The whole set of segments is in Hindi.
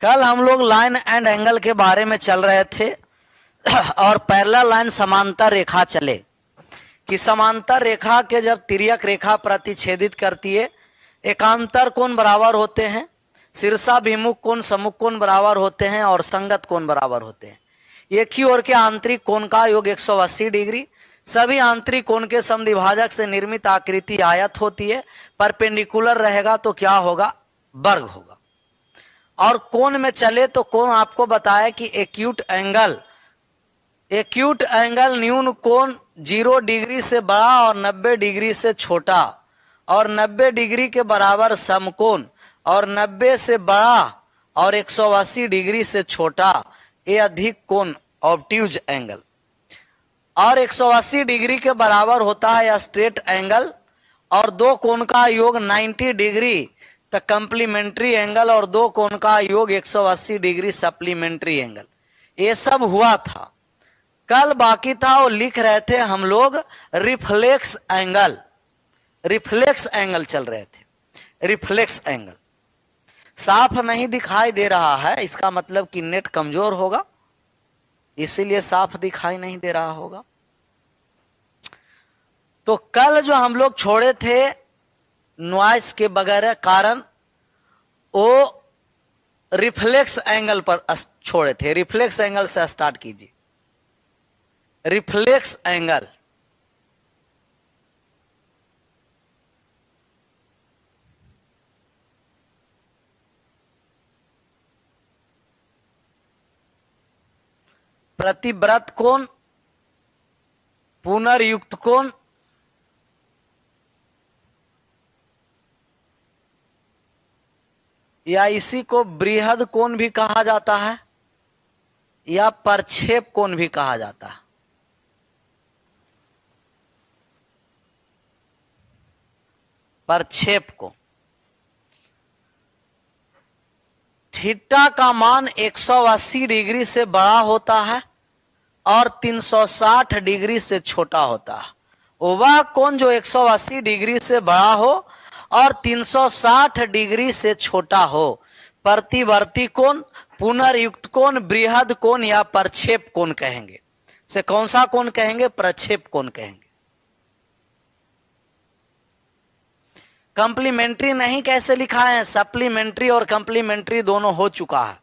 कल हम लोग लाइन एंड एंगल के बारे में चल रहे थे और पैरेलल लाइन समांतर रेखा चले कि समांतर रेखा के जब तिर्यक रेखा प्रतिच्छेदित करती है, एकांतर कोण बराबर होते हैं, शीर्षाभिमुख कोण सम्मुख कोण बराबर होते हैं और संगत कोण बराबर होते हैं। एक ही ओर के आंतरिक कोण का योग 180 डिग्री, सभी आंतरिक कोण के समद्विभाजक से निर्मित आकृति आयत होती है। परपेंडिकुलर रहेगा तो क्या होगा? वर्ग होगा। और कोण में चले तो कोण आपको बताया कि एक्यूट एंगल न्यून कोण 0 डिग्री से बड़ा और 90 डिग्री से छोटा और 90 डिग्री के बराबर समकोण और 90 से बड़ा और 180 डिग्री से छोटा ये अधिक कोण ऑब्ट्यूज एंगल और 180 डिग्री के बराबर होता है स्ट्रेट एंगल और दो कोण का योग 90 डिग्री तो कंप्लीमेंट्री एंगल और दो कोण का योग 180 डिग्री सप्लीमेंट्री एंगल। ये सब हुआ था कल, बाकी था वो लिख रहे थे हम लोग रिफ्लेक्स एंगल चल रहे थे। रिफ्लेक्स एंगल साफ नहीं दिखाई दे रहा है, इसका मतलब कि नेट कमजोर होगा, इसीलिए साफ दिखाई नहीं दे रहा होगा। तो कल जो हम लोग छोड़े थे नॉइस के वगैरह कारण, वो रिफ्लेक्स एंगल पर छोड़े थे। रिफ्लेक्स एंगल से स्टार्ट कीजिए। रिफ्लेक्स एंगल प्रतिव्रत कोण, पुनर्युक्त कोण, या इसी को बृहद कोण भी कहा जाता है या प्रक्षेप कोण भी कहा जाता है। प्रक्षेप कोण थीटा का मान 180 डिग्री से बड़ा होता है और 360 डिग्री से छोटा होता है। वह कोण जो 180 डिग्री से बड़ा हो और 360 डिग्री से छोटा हो, प्रतिवर्ती कोण, पुनर्युक्त कोण, बृहद कोण या प्रक्षेप कोण कहेंगे। से कौन सा कोण कहेंगे? प्रक्षेप कोण कहेंगे। कंप्लीमेंट्री नहीं कैसे लिखा है? सप्लीमेंट्री और कंप्लीमेंट्री दोनों हो चुका है।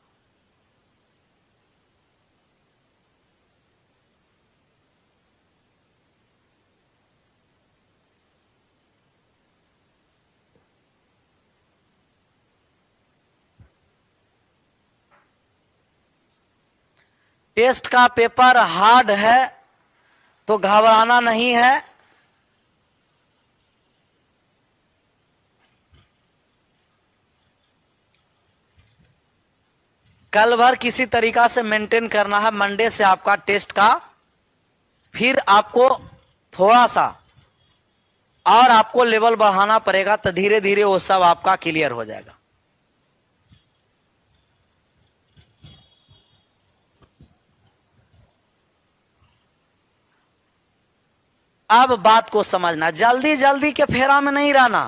टेस्ट का पेपर हार्ड है तो घबराना नहीं है। कल भर किसी तरीका से मेंटेन करना है। मंडे से आपका टेस्ट का, फिर आपको थोड़ा सा और आपको लेवल बढ़ाना पड़ेगा, तो धीरे धीरे वो सब आपका क्लियर हो जाएगा। अब बात को समझना, जल्दी जल्दी के फेरा में नहीं रहना,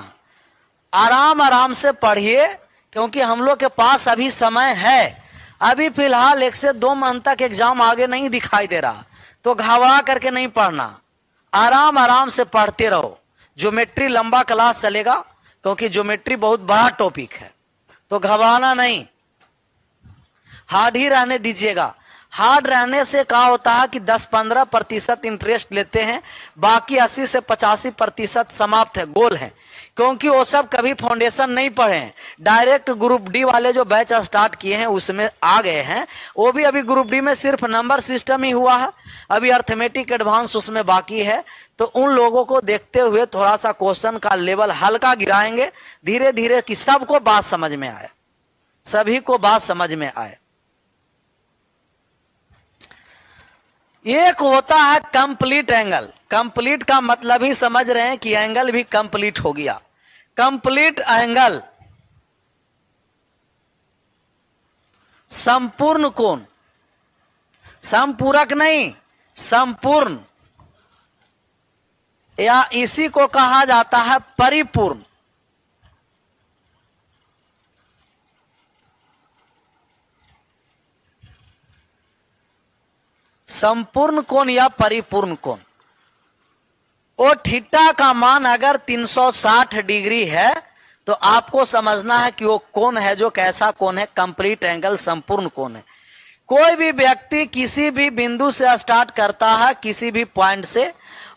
आराम आराम से पढ़िए, क्योंकि हम लोग के पास अभी समय है। अभी फिलहाल 1 से 2 मंथ तक एग्जाम आगे नहीं दिखाई दे रहा, तो घबरा करके नहीं पढ़ना, आराम आराम से पढ़ते रहो। ज्योमेट्री लंबा क्लास चलेगा, क्योंकि ज्योमेट्री बहुत बड़ा टॉपिक है, तो घबराना नहीं, हार्ड ही रहने दीजिएगा। हार्ड रहने से क्या होता है कि 10-15% इंटरेस्ट लेते हैं, बाकी 80 से 85% समाप्त है, गोल है, क्योंकि वो सब कभी फाउंडेशन नहीं पढ़े हैं। डायरेक्ट ग्रुप डी वाले जो बैच स्टार्ट किए हैं उसमें आ गए हैं, वो भी अभी ग्रुप डी में सिर्फ नंबर सिस्टम ही हुआ है, अभी अर्थमेटिक एडवांस उसमें बाकी है। तो उन लोगों को देखते हुए थोड़ा सा क्वेश्चन का लेवल हल्का गिराएंगे धीरे धीरे, कि सबको बात समझ में आए, सभी को बात समझ में आए। एक होता है कंप्लीट एंगल। कंप्लीट का मतलब ही समझ रहे हैं कि एंगल भी कंप्लीट हो गया। कंप्लीट एंगल संपूर्ण कोण, संपूरक नहीं, संपूर्ण, या इसी को कहा जाता है परिपूर्ण। संपूर्ण कोण या परिपूर्ण कोण। वो थीटा का मान अगर 360 डिग्री है तो आपको समझना है कि वो कोण है जो कैसा कोण है, कंप्लीट एंगल, संपूर्ण कोण है। कोई भी व्यक्ति किसी भी बिंदु से स्टार्ट करता है, किसी भी पॉइंट से,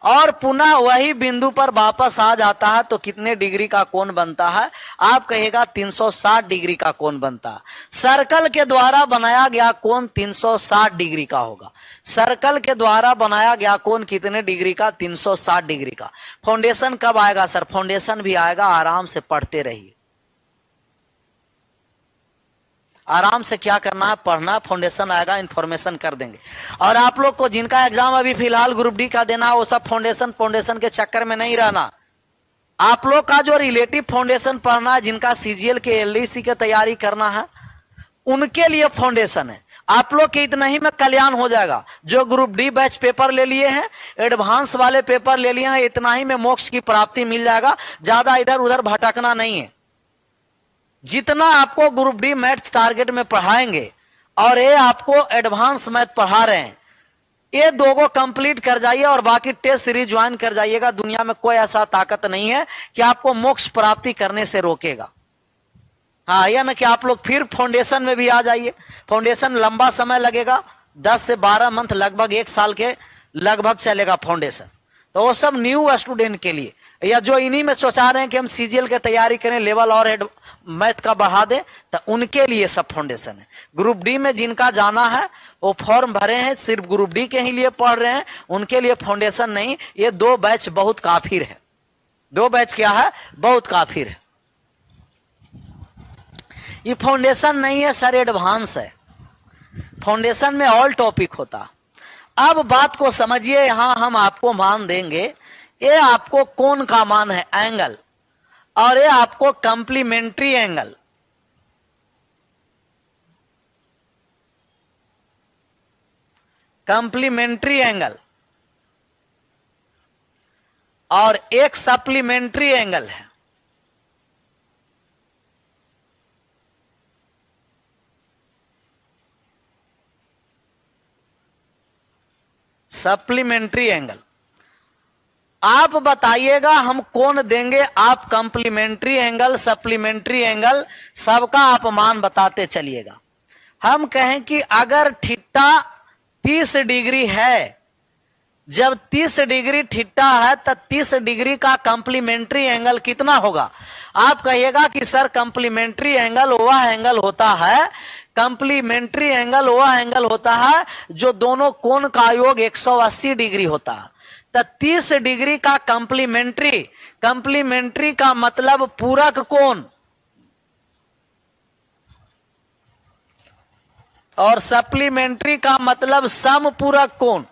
और पुनः वही बिंदु पर वापस आ जाता है तो कितने डिग्री का कोण बनता है? आप कहेगा 360 डिग्री का कोण बनता है। सर्कल के द्वारा बनाया गया कोण 360 डिग्री का होगा। सर्कल के द्वारा बनाया गया कोण कितने डिग्री का? 360 डिग्री का। फाउंडेशन कब आएगा सर? फाउंडेशन भी आएगा, आराम से पढ़ते रहिए। आराम से क्या करना है? पढ़ना। फाउंडेशन आएगा, इंफॉर्मेशन कर देंगे। और आप लोग को जिनका एग्जाम अभी फिलहाल ग्रुप डी का देना है, वो सब फाउंडेशन के चक्कर में नहीं रहना। आप लोग का जो रिलेटिव फाउंडेशन पढ़ना है, जिनका सीजीएल के एलडीसी की तैयारी करना है, उनके लिए फाउंडेशन है। आप लोग के इतना ही में कल्याण हो जाएगा। जो ग्रुप डी बैच पेपर ले लिए हैं, एडवांस वाले पेपर ले लिए हैं, इतना ही में मोक्ष की प्राप्ति मिल जाएगा। ज्यादा इधर उधर भटकना नहीं है। जितना आपको ग्रुप डी मैथ टारगेट में पढ़ाएंगे और ये आपको एडवांस मैथ पढ़ा रहे हैं, ये दो को कंप्लीट कर जाइए और बाकी टेस्ट सीरीज ज्वाइन कर जाइएगा। दुनिया में कोई ऐसा ताकत नहीं है कि आपको मोक्ष प्राप्ति करने से रोकेगा। हाँ, या ना कि आप लोग फिर फाउंडेशन में भी आ जाइए। फाउंडेशन लंबा समय लगेगा, 10 से 12 मंथ, लगभग 1 साल के लगभग चलेगा फाउंडेशन। तो वो सब न्यू स्टूडेंट के लिए, या जो इन्हीं में सोचा रहे हैं कि हम सीजीएल की तैयारी करें, लेवल और मैथ का बढ़ा दें, तो उनके लिए सब फाउंडेशन है। ग्रुप डी में जिनका जाना है वो फॉर्म भरे हैं, सिर्फ ग्रुप डी के ही लिए पढ़ रहे हैं, उनके लिए फाउंडेशन नहीं। ये 2 बैच बहुत काफी है। 2 बैच क्या है? बहुत काफी है। ये फाउंडेशन नहीं है सर, एडवांस है। फाउंडेशन में ऑल टॉपिक होता। अब बात को समझिए, यहां हम आपको मान देंगे, ये आपको कोण का मान है, एंगल, और ये आपको कंप्लीमेंट्री एंगल। कंप्लीमेंट्री एंगल और एक सप्लीमेंट्री एंगल है। Supplementary angle. आप बताइएगा हम कौन देंगे? आप कंप्लीमेंट्री एंगल, सप्लीमेंट्री एंगल, सबका आप मान बताते चलिएगा। हम कहें कि अगर थीटा 30 डिग्री है, जब 30 डिग्री थीटा है तो 30 डिग्री का कंप्लीमेंट्री एंगल कितना होगा? आप कहिएगा कि सर कंप्लीमेंट्री एंगल वह एंगल होता है, कंप्लीमेंट्री एंगल वह एंगल होता है जो दोनों कोण का योग 180 डिग्री होता है। तो 30 डिग्री का कंप्लीमेंट्री, कंप्लीमेंट्री का मतलब पूरक कोण, और सप्लीमेंट्री का मतलब समपूरक कोण।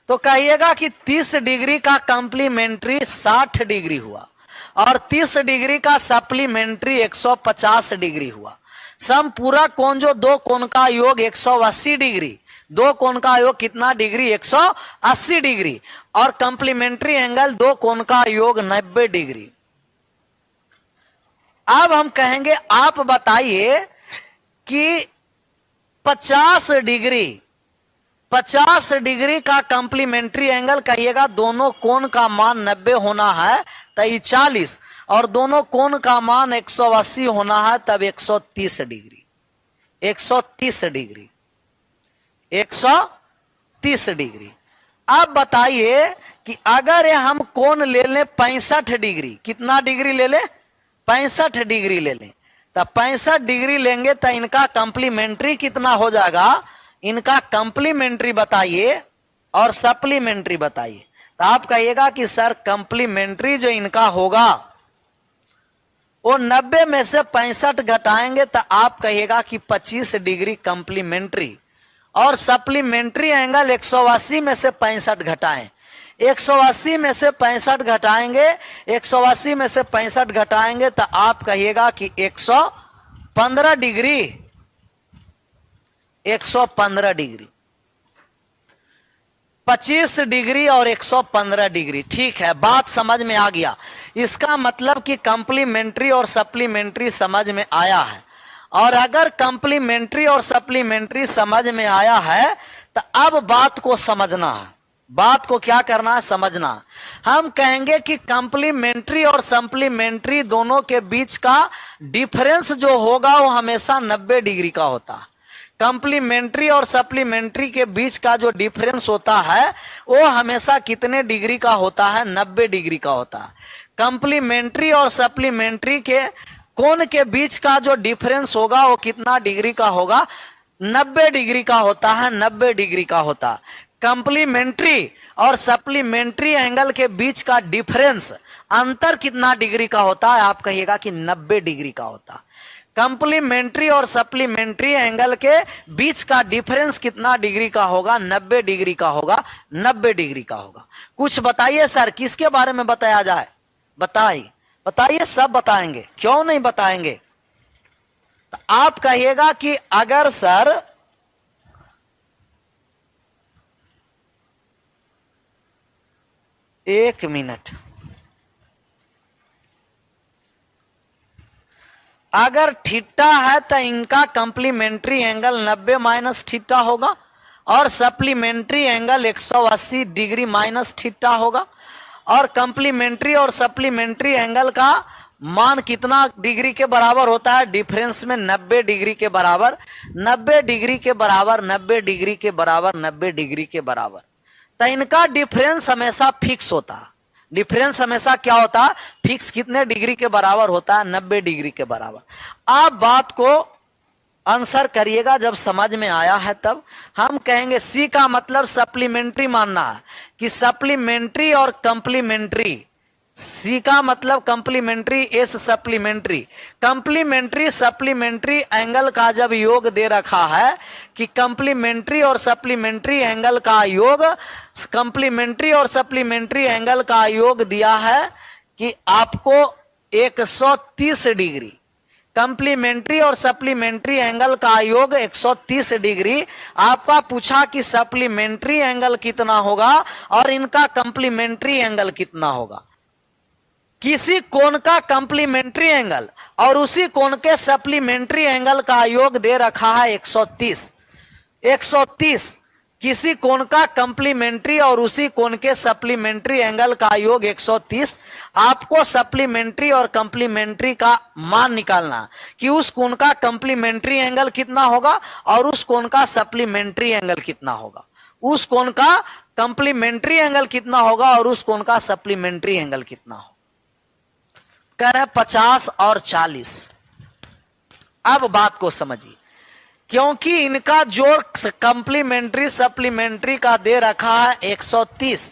तो कहिएगा कि 30 डिग्री का कंप्लीमेंट्री 60 डिग्री हुआ और 30 डिग्री का सप्लीमेंट्री 150 डिग्री हुआ। समपूरक कोण जो 2 कोण का योग 180 डिग्री, 2 कोण का योग कितना डिग्री? 180 डिग्री। और कंप्लीमेंट्री एंगल 2 कोण का योग 90 डिग्री। अब हम कहेंगे आप बताइए कि 50 डिग्री का कंप्लीमेंट्री एंगल, कहिएगा दोनों कोण का मान 90 होना है तो 40, और दोनों कोण का मान 180 होना है तब 130 डिग्री। 130 degree, 130 degree. अब बताइए कि अगर हम कोण ले लें 65 डिग्री, कितना डिग्री ले लें? 65 डिग्री ले लें, तो 65 डिग्री लेंगे तो इनका कंप्लीमेंट्री कितना हो जाएगा? इनका कंप्लीमेंट्री बताइए और सप्लीमेंट्री बताइए। तो आप कहिएगा कि सर कंप्लीमेंट्री जो इनका होगा वो 90 में से 65 घटाएंगे तो आप कहिएगा कि 25 डिग्री कंप्लीमेंट्री, और सप्लीमेंट्री एंगल 180 में से 65 घटाएं। 180 में से 65 घटाएंगे, 180 में से 65 घटाएंगे तो आप कहिएगा कि 115 डिग्री, 115 डिग्री। 25 डिग्री और 115 डिग्री। ठीक है, बात समझ में आ गया। इसका मतलब कि कंप्लीमेंट्री और सप्लीमेंट्री समझ में आया है। और अगर कंप्लीमेंट्री और सप्लीमेंट्री समझ में आया है तो अब बात को समझना है। बात को क्या करना है? समझना। हम कहेंगे कि कंप्लीमेंट्री और सप्लीमेंट्री दोनों के बीच का डिफरेंस जो होगा वो हमेशा 90 डिग्री का होता है। कंप्लीमेंट्री और सप्लीमेंट्री के बीच का जो डिफरेंस होता है वो हमेशा कितने डिग्री का होता है? 90 डिग्री का होता है। कंप्लीमेंट्री और सप्लीमेंट्री के कोण के बीच का जो डिफरेंस होगा वो कितना डिग्री का होगा? 90 डिग्री का होता है। 90 डिग्री का होता है। कंप्लीमेंट्री और सप्लीमेंट्री एंगल के बीच का डिफरेंस, अंतर कितना डिग्री का होता है? आप कहिएगा कि 90 डिग्री का होता है। कंप्लीमेंट्री और सप्लीमेंट्री एंगल के बीच का डिफरेंस कितना डिग्री का होगा? 90 डिग्री का होगा। 90 डिग्री का होगा। कुछ बताइए सर, किसके बारे में बताया जाए? बताइए। सब बताएंगे, क्यों नहीं बताएंगे? तो आप कहिएगा कि अगर सर एक मिनट, अगर थीटा है तो इनका कंप्लीमेंट्री एंगल 90 माइनस थीटा होगा और supplementary angle 180 degree minus theta होगा। और कंप्लीमेंट्री और सप्लीमेंट्री एंगल का मान कितना डिग्री के बराबर होता है? डिफरेंस में 90 डिग्री के बराबर। 90 डिग्री के बराबर, 90 डिग्री के बराबर, 90 डिग्री के बराबर। तो इनका डिफरेंस हमेशा फिक्स होता है। डिफरेंस हमेशा क्या होता है? फिक्स। कितने डिग्री के बराबर होता है? 90 डिग्री के बराबर। आप बात को आंसर करिएगा जब समझ में आया है तब। हम कहेंगे सी का मतलब सप्लीमेंट्री मानना है कि सप्लीमेंट्री और कंप्लीमेंट्री। सी का मतलब complementary, S supplementary. Complementary supplementary angle का जब योग दे रखा है कि कंप्लीमेंट्री और सप्लीमेंट्री एंगल का योग, कंप्लीमेंट्री और सप्लीमेंट्री एंगल का योग दिया है कि आपको 130 डिग्री। कंप्लीमेंट्री और सप्लीमेंट्री एंगल का योग 130 डिग्री। आपका पूछा कि सप्लीमेंट्री एंगल कितना होगा और इनका कंप्लीमेंट्री एंगल कितना होगा। किसी कोण का कंप्लीमेंट्री एंगल और उसी कोण के सप्लीमेंट्री एंगल का योग दे रखा है 130। 130 किसी कोण का कंप्लीमेंट्री और उसी कोण के सप्लीमेंट्री एंगल का योग 130। आपको सप्लीमेंट्री और कंप्लीमेंट्री का मान निकालना कि उस कोण का कंप्लीमेंट्री एंगल कितना होगा और उस कोण का सप्लीमेंट्री एंगल कितना होगा। उस कोण का कंप्लीमेंट्री एंगल कितना होगा और उस कोण का सप्लीमेंट्री एंगल कितना होगा। कह रहे 50 और 40। अब बात को समझिए, क्योंकि इनका जोड़ कंप्लीमेंट्री सप्लीमेंट्री का दे रखा है 130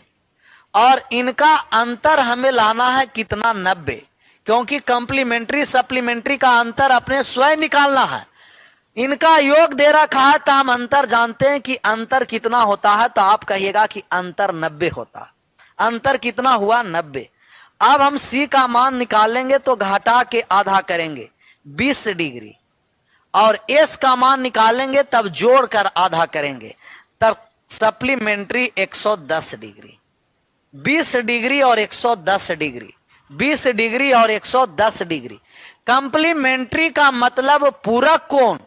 और इनका अंतर हमें लाना है कितना? 90। क्योंकि कंप्लीमेंट्री सप्लीमेंट्री का अंतर अपने स्वयं निकालना है। इनका योग दे रखा है तो हम अंतर जानते हैं कि अंतर कितना होता है। तो आप कहिएगा कि अंतर 90 होता है। अंतर कितना हुआ? 90। अब हम सी का मान निकालेंगे तो घटा के आधा करेंगे 20 डिग्री और एस का मान निकालेंगे तब जोड़कर आधा करेंगे, तब सप्लीमेंट्री 110 डिग्री। 20 डिग्री और 110 डिग्री, 20 डिग्री और 110 डिग्री। कंप्लीमेंट्री का मतलब पूरक कोण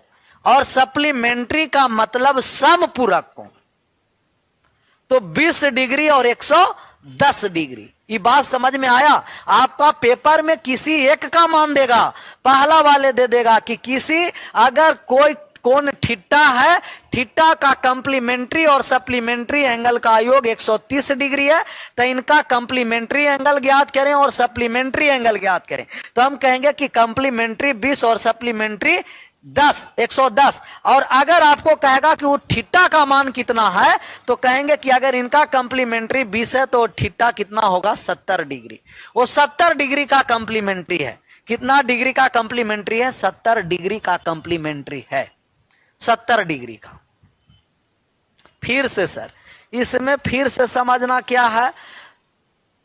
और सप्लीमेंट्री का मतलब समपूरक कोण। तो 20 डिग्री और 110 डिग्री। ये बात समझ में आया? आपका पेपर में किसी एक का मान देगा, पहला वाले दे देगा कि किसी अगर कोई कोण थीटा है, थीटा का कंप्लीमेंट्री और सप्लीमेंट्री एंगल का योग 130 डिग्री है, तो इनका कंप्लीमेंट्री एंगल ज्ञात करें और सप्लीमेंट्री एंगल ज्ञात करें। तो हम कहेंगे कि कंप्लीमेंट्री 20 और सप्लीमेंट्री 110। और अगर आपको कहेगा कि वो थीटा का मान कितना है तो कहेंगे कि अगर इनका कंप्लीमेंट्री 20 है तो थीटा कितना होगा? 70 डिग्री। वो 70 डिग्री का कंप्लीमेंट्री है। कितना डिग्री का कंप्लीमेंट्री है? 70 डिग्री का कंप्लीमेंट्री है। 70 डिग्री का। फिर से सर, इसमें फिर से समझना क्या है।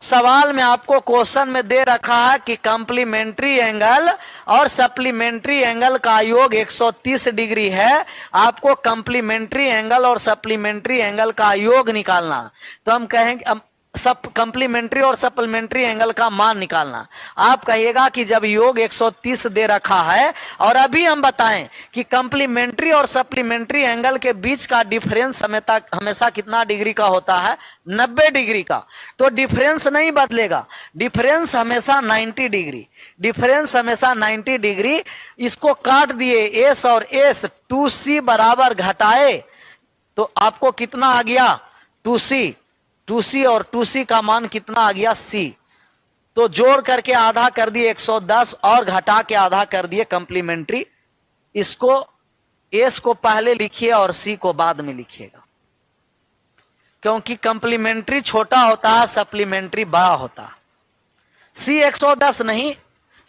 सवाल में आपको क्वेश्चन में दे रखा है कि कंप्लीमेंट्री एंगल और सप्लीमेंट्री एंगल का योग 130 डिग्री है। आपको कंप्लीमेंट्री एंगल और सप्लीमेंट्री एंगल का योग निकालना। तो हम कहेंगे, सब कंप्लीमेंट्री और सप्लीमेंट्री एंगल का मान निकालना। आप कहिएगा कि जब योग 130 दे रखा है और अभी हम बताएं कि कंप्लीमेंट्री और सप्लीमेंट्री एंगल के बीच का डिफरेंस हमेशा कितना डिग्री का होता है, 90 डिग्री का, तो डिफरेंस नहीं बदलेगा, डिफरेंस हमेशा 90 डिग्री, डिफरेंस हमेशा 90 डिग्री। इसको काट दिए एस और एस, 2c बराबर घटाए तो आपको कितना आ गया 2c, 2c और 2c का मान कितना आ गया c, तो जोड़ करके आधा कर दिए 110 और घटा के आधा कर दिए कंप्लीमेंट्री। इसको s को पहले लिखिए और c को बाद में लिखिएगा, क्योंकि कंप्लीमेंट्री छोटा होता है, सप्लीमेंट्री बड़ा होता है। c 110 नहीं,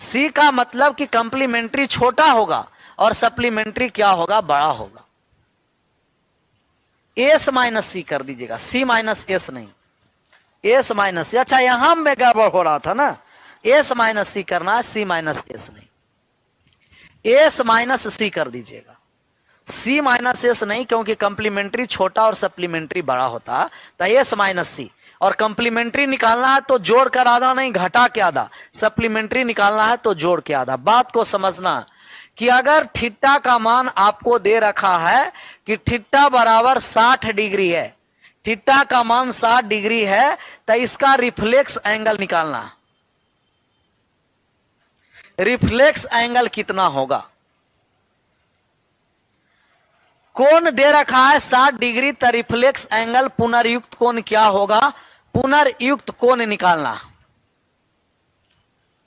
c का मतलब कि कंप्लीमेंट्री छोटा होगा और सप्लीमेंट्री क्या होगा, बड़ा होगा। एस माइनस सी कर दीजिएगा, सी माइनस एस नहीं, एस माइनस सी। अच्छा यहां में गड़बड़ हो रहा था ना, एस माइनस सी करना है, सी माइनस एस नहीं, एस माइनस सी कर दीजिएगा, सी माइनस एस नहीं, क्योंकि कंप्लीमेंट्री छोटा और सप्लीमेंट्री बड़ा होता है, तो एस माइनस सी। और कंप्लीमेंट्री निकालना है तो जोड़ कर आधा नहीं, घटा के आधा, सप्लीमेंट्री निकालना है तो जोड़ के आधा। बात को समझना कि अगर थीटा का मान आपको दे रखा है कि थीटा बराबर 60 डिग्री है, थीटा का मान 60 डिग्री है, तो इसका रिफ्लेक्स एंगल निकालना। रिफ्लेक्स एंगल कितना होगा, कोण दे रखा है 60 डिग्री, तो रिफ्लेक्स एंगल पुनर्युक्त कोण क्या होगा, पुनर्युक्त कोण निकालना।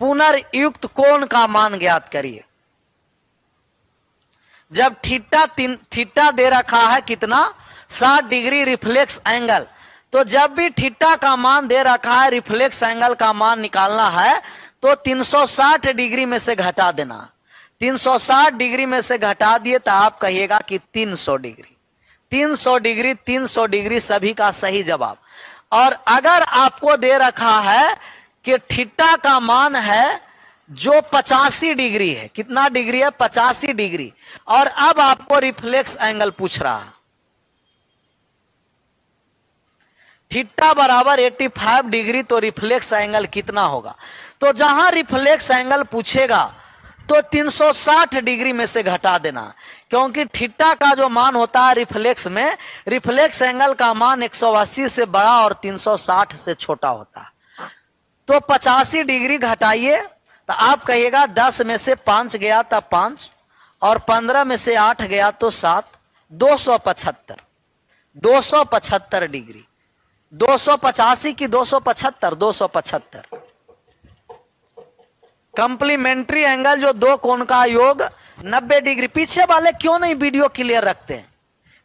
पुनर्युक्त कोण का मान ज्ञात करिए। जब थीटा दे रखा है कितना 60 डिग्री रिफ्लेक्स एंगल, तो जब भी थीटा का मान दे रखा है, रिफ्लेक्स एंगल का मान निकालना है तो 360 डिग्री में से घटा देना। 360 डिग्री में से घटा दिए तो आप कहिएगा कि 300 डिग्री, 300 डिग्री, 300 डिग्री सभी का सही जवाब। और अगर आपको दे रखा है कि थीटा का मान है जो 85 डिग्री है, कितना डिग्री है, 85 डिग्री, और अब आपको रिफ्लेक्स एंगल पूछ रहा है, थीटा बराबर 85 डिग्री, तो रिफ्लेक्स एंगल कितना होगा। तो जहां रिफ्लेक्स एंगल पूछेगा तो 360 डिग्री में से घटा देना, क्योंकि थीटा का जो मान होता है रिफ्लेक्स में, रिफ्लेक्स एंगल का मान 180 से बड़ा और 360 से छोटा होता है। तो 85 डिग्री घटाइए तो आप कहिएगा 10 में से 5 गया तो 5, और 15 में से 8 गया तो 7, 275, 275 डिग्री, 285 की 275, 275। कंप्लीमेंट्री एंगल जो दो कोण का योग 90 डिग्री। पीछे वाले क्यों नहीं वीडियो क्लियर रखते हैं,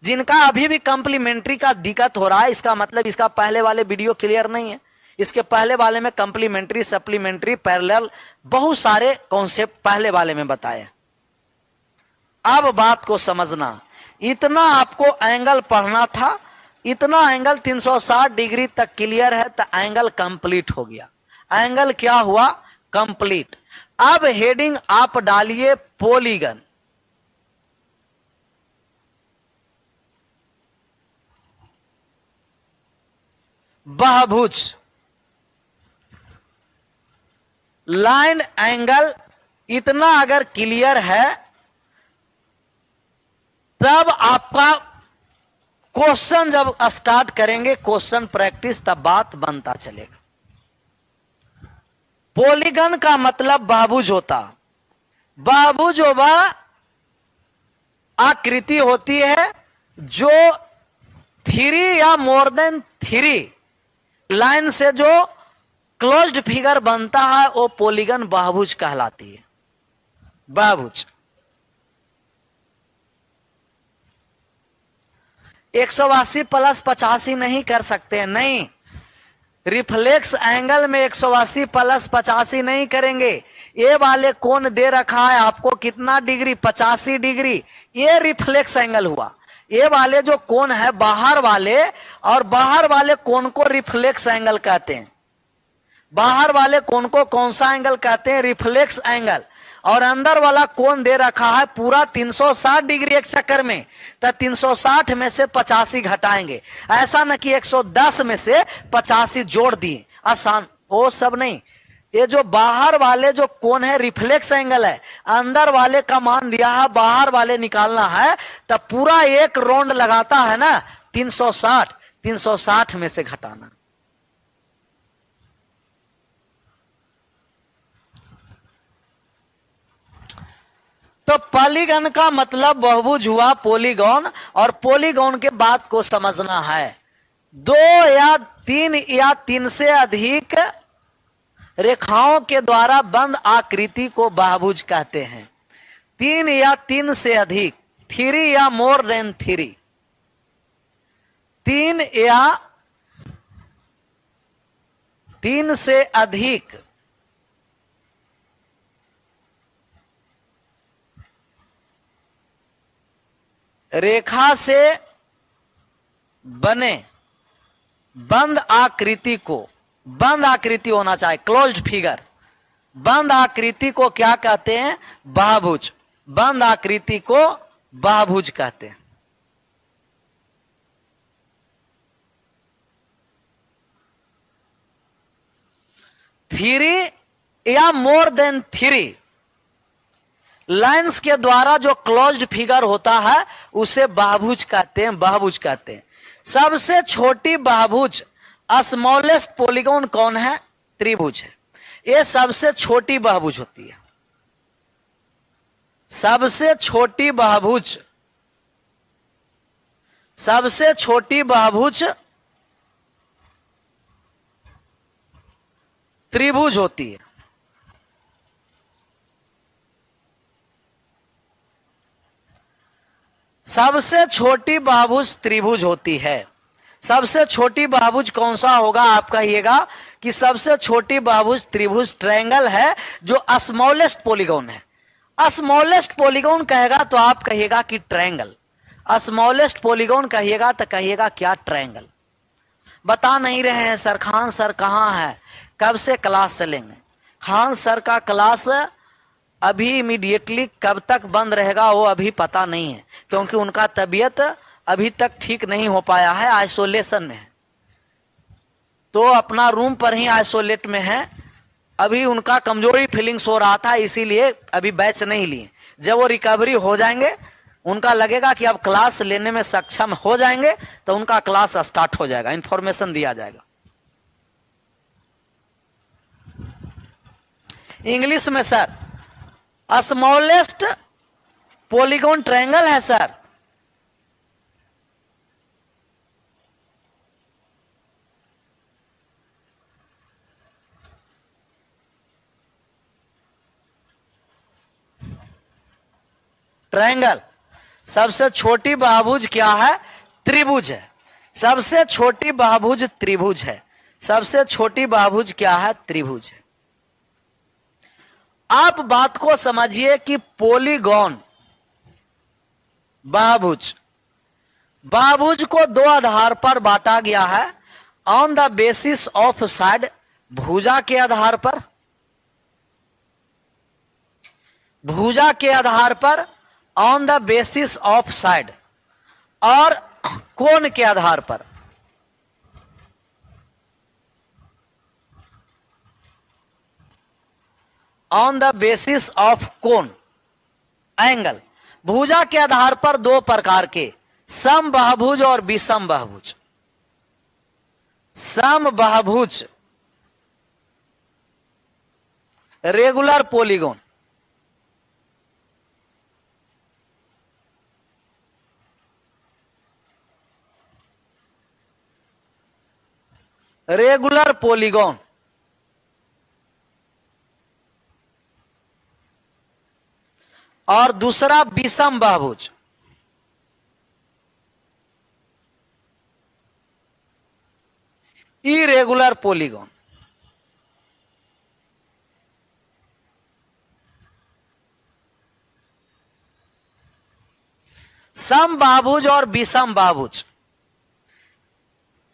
जिनका अभी भी कंप्लीमेंट्री का दिक्कत हो रहा है, इसका मतलब इसका पहले वाले वीडियो क्लियर नहीं है। इसके पहले वाले में कंप्लीमेंट्री, सप्लीमेंट्री, पैरेलल, बहुत सारे कॉन्सेप्ट पहले वाले में बताए। अब बात को समझना, इतना आपको एंगल पढ़ना था, इतना एंगल 360 डिग्री तक क्लियर है तो एंगल कंप्लीट हो गया। एंगल क्या हुआ, कंप्लीट। अब हेडिंग आप डालिए पॉलीगन। बहुभुज, लाइन एंगल, इतना अगर क्लियर है तब आपका क्वेश्चन जब स्टार्ट करेंगे, क्वेश्चन प्रैक्टिस, तब बात बनता चलेगा। पॉलीगन का मतलब बहुभुज होता, बहुभुज वह आकृति होती है जो 3 या मोर देन 3 लाइन से जो क्लोज्ड फिगर बनता है वो पॉलीगन बहुभुज कहलाती है। बहुभुज 180 प्लस 85 नहीं कर सकते हैं, नहीं, रिफ्लेक्स एंगल में 180 प्लस 85 नहीं करेंगे। ये वाले कोण दे रखा है आपको कितना डिग्री, 85 डिग्री, ये रिफ्लेक्स एंगल हुआ। ये वाले जो कोण है बाहर वाले, और बाहर वाले कोण को रिफ्लेक्स एंगल कहते हैं। बाहर वाले कोण को कौन सा एंगल कहते हैं, रिफ्लेक्स एंगल। और अंदर वाला कोण दे रखा है पूरा 360 डिग्री एक चक्कर में, तो 360 में से 85 घटाएंगे। ऐसा न कि 110 में से 85 जोड़ दिए, आसान वो सब नहीं। ये जो बाहर वाले जो कोण है रिफ्लेक्स एंगल है, अंदर वाले का मान दिया है, बाहर वाले निकालना है, तो पूरा एक राउंड लगाता है ना 360, 360 में से घटाना। तो पॉलीगन का मतलब बहुभुज हुआ पॉलीगॉन, और पॉलीगॉन के बात को समझना है। 2 या 3 से अधिक रेखाओं के द्वारा बंद आकृति को बहुभुज कहते हैं। 3 या 3 से अधिक, 3 या मोर देन 3, 3 या 3 से अधिक रेखा से बने बंद आकृति को, बंद आकृति होना चाहिए, क्लोज्ड फिगर, बंद आकृति को क्या कहते हैं? बहुभुज। बंद आकृति को बहुभुज कहते हैं। थ्री या मोर देन 3 लाइंस के द्वारा जो क्लोज्ड फिगर होता है उसे बहुभुज कहते हैं, बहुभुज कहते हैं। सबसे छोटी बहुभुज, स्मॉलेस्ट पॉलीगॉन कौन है? त्रिभुज है। ये सबसे छोटी बहुभुज होती है। सबसे छोटी बहुभुज, सबसे छोटी बहुभुज त्रिभुज होती है। सबसे छोटी बहुभुज त्रिभुज होती है। सबसे छोटी बहुभुज कौन सा होगा? आप कहिएगा कि सबसे छोटी बहुभुज त्रिभुज ट्रायंगल है जो स्मॉलेस्ट पॉलीगॉन है। स्मॉलेस्ट पॉलीगॉन कहेगा तो आप कहिएगा कि ट्रायंगल, स्मॉलेस्ट पॉलीगॉन कहिएगा तो कहिएगा क्या? ट्रायंगल। बता नहीं रहे हैं सर। खान सर कहाँ है? कब से क्लास चलेंगे? खान सर का क्लास अभी इमीडिएटली कब तक बंद रहेगा वो अभी पता नहीं है, क्योंकि उनका तबीयत अभी तक ठीक नहीं हो पाया है, आइसोलेशन में है, तो अपना रूम पर ही आइसोलेट में है। अभी उनका कमजोरी फीलिंग्स हो रहा था, इसीलिए अभी बैच नहीं लिए। जब वो रिकवरी हो जाएंगे, उनका लगेगा कि अब क्लास लेने में सक्षम हो जाएंगे, तो उनका क्लास स्टार्ट हो जाएगा, इंफॉर्मेशन दिया जाएगा। इंग्लिश में सर स्मॉलेस्ट पॉलीगॉन ट्रायंगल है सर। ट्रायंगल। सबसे छोटी बहुभुज क्या है? त्रिभुज है। सबसे छोटी बहुभुज त्रिभुज है। सबसे छोटी बहुभुज क्या है? त्रिभुज है। आप बात को समझिए कि पॉलीगॉन बहुभुज, बहुभुज को 2 आधार पर बांटा गया है। On the basis of side, भुजा के आधार पर, भुजा के आधार पर, on the basis of side, और कोण के आधार पर। ऑन द बेसिस ऑफ कोण, एंगल। भुजा के आधार पर 2 प्रकार के, सम बहुभुज और विषम बहुभुज। सम बहुभुज रेगुलर पॉलीगॉन, रेगुलर पॉलीगॉन, और दूसरा विषम बहुभुज। Irregular polygon. सम बहुभुज और विषम बहुभुज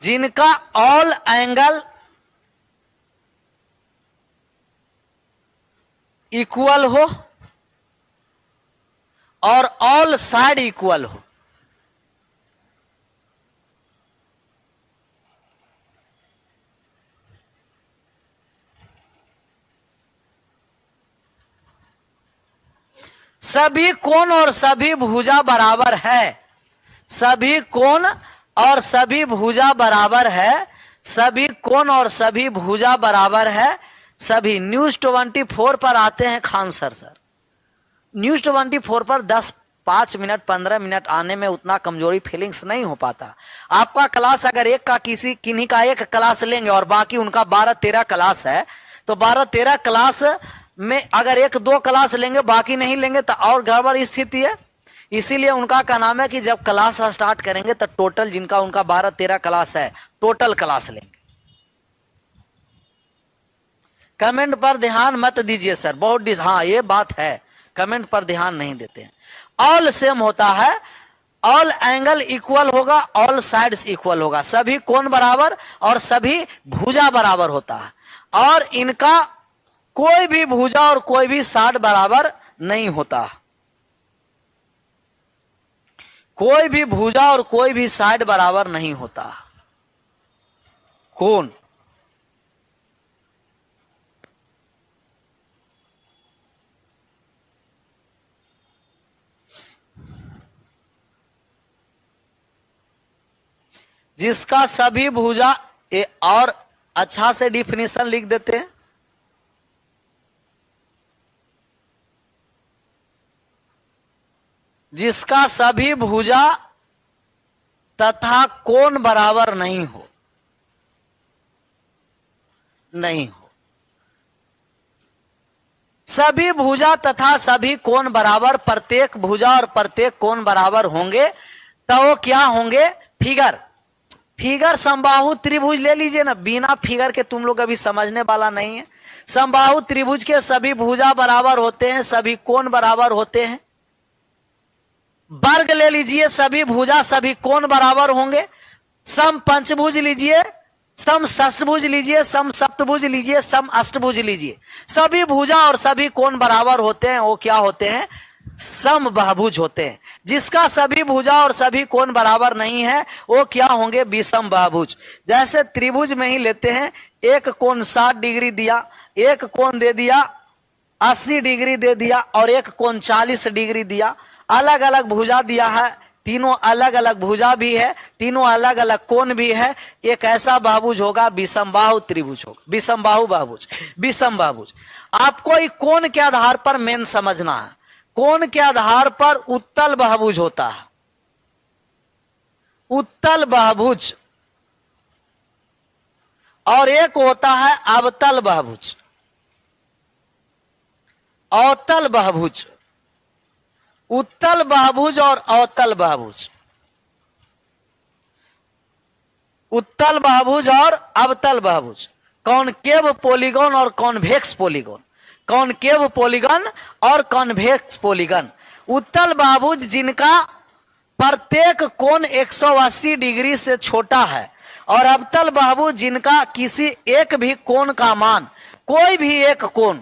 जिनका ऑल एंगल इक्वल हो, और ऑल साइड इक्वल हो। सभी कोण और सभी भुजा बराबर है। सभी कोण और सभी भुजा बराबर है। सभी कोण और सभी भुजा बराबर है। सभी न्यूज 24 पर आते हैं खान सर। न्यूज 24 पर 5 मिनट 15 मिनट आने में उतना कमजोरी फीलिंग्स नहीं हो पाता। आपका क्लास अगर एक का किन्हीं का एक क्लास लेंगे और बाकी उनका 12-13 क्लास है, तो 12-13 क्लास में अगर 1-2 क्लास लेंगे बाकी नहीं लेंगे तो और गड़बड़ स्थिति है। इसीलिए उनका का नाम है कि जब क्लास स्टार्ट करेंगे तो टोटल जिनका उनका 12-13 क्लास है टोटल क्लास लेंगे। कमेंट पर ध्यान मत दीजिए सर, बहुत हाँ ये बात है, कमेंट पर ध्यान नहीं देते हैं। ऑल सेम होता है, ऑल एंगल इक्वल होगा, ऑल साइड्स इक्वल होगा। सभी कोण बराबर और सभी भुजा बराबर होता है, और इनका कोई भी भुजा और कोई भी साइड बराबर नहीं होता। कोई भी भुजा और कोई भी साइड बराबर नहीं होता। कोण जिसका सभी भुजा और अच्छा से डिफिनीशन लिख देते हैं। जिसका सभी भुजा तथा कोण बराबर नहीं हो। सभी भुजा तथा सभी कोण बराबर, प्रत्येक भुजा और प्रत्येक कोण बराबर होंगे तो वो क्या होंगे? फिगर समबाहु त्रिभुज ले लीजिए ना, बिना फिगर के तुम लोग अभी समझने वाला नहीं है। समबाहु त्रिभुज के सभी भुजा बराबर होते हैं, सभी कोण बराबर होते हैं। वर्ग ले लीजिए, सभी भुजा सभी कोण बराबर होंगे। सम पंचभुज लीजिए, सम षष्ठभुज लीजिए, सम सप्तभुज लीजिए, सम अष्टभुज लीजिए, सभी भुजा और सभी कोण बराबर होते हैं, वो क्या होते हैं? समबाहुभुज होते हैं। जिसका सभी भुजा और सभी कोण बराबर नहीं है वो क्या होंगे? विषमबाहुभुज। जैसे त्रिभुज में ही लेते हैं, एक कोण 60 डिग्री दिया, एक कोण दे दिया 80 डिग्री दे दिया, और एक कोण 40 डिग्री दिया। अलग अलग भुजा दिया है, तीनों अलग अलग भुजा भी है, तीनों अलग अलग कोण भी है। एक ऐसा बहुभुज होगा, विषमबाहु त्रिभुज होगा, विषमबाहु बहुभुज, विषमबाहुभुज। आपको ये कोण के आधार पर मेन समझना है। कोण के आधार पर उत्तल बहुभुज होता है, उत्तल बहुभुज, और एक होता है अवतल बहुभुज, अवतल बहुभुज। उत्तल बहुभुज और अवतल बहुभुज, उत्तल बहुभुज और अवतल बहुभुज, कॉनकेव पॉलीगॉन और कॉन्वेक्स पॉलीगॉन, कॉनकेव पॉलीगॉन और कॉन्वेक्स पॉलीगॉन। उत्तल बहुभुज जिनका प्रत्येक कोण 180 डिग्री से छोटा है, और अवतल बहुभुज जिनका किसी एक भी कोण का मान, कोई भी एक कोण,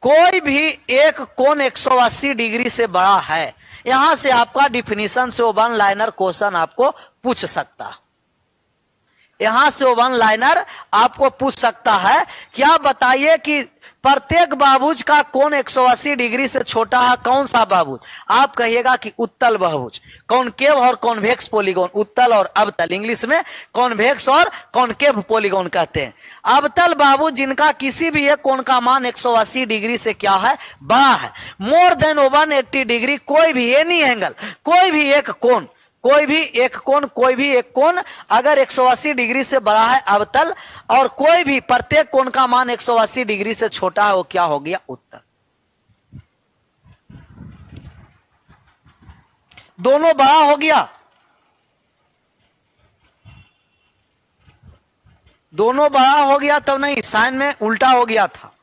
कोई भी एक कोण 180 डिग्री से बड़ा है। यहां से आपका डिफिनीशन से 1 लाइनर क्वेश्चन आपको पूछ सकता है। यहां से 1 लाइनर आपको पूछ सकता है, क्या बताइए कि प्रत्येक बहुभुज का कोण 180 डिग्री से छोटा है, कौन सा बहुभुज? आप कहिएगा कि उत्तल बहुभुज, कॉनकेव और कॉन्वेक्स पॉलीगॉन, उत्तल और अवतल, इंग्लिश में कॉन्वेक्स और कॉनकेव पॉलीगॉन कहते हैं। अवतल बहुभुज जिनका किसी भी एक कोण का मान 180 डिग्री से क्या है? बड़ा है, मोर देन 180 डिग्री। कोई भी एनी एंगल, कोई भी एक कोण, कोई भी एक कोण, कोई भी एक कोण अगर 180 डिग्री से बड़ा है अवतल, और कोई भी प्रत्येक कोण का मान 180 डिग्री से छोटा है, वो क्या हो गया? उत्तल। दोनों बड़ा हो गया, दोनों बड़ा हो गया तब नहीं, साइन में उल्टा हो गया था,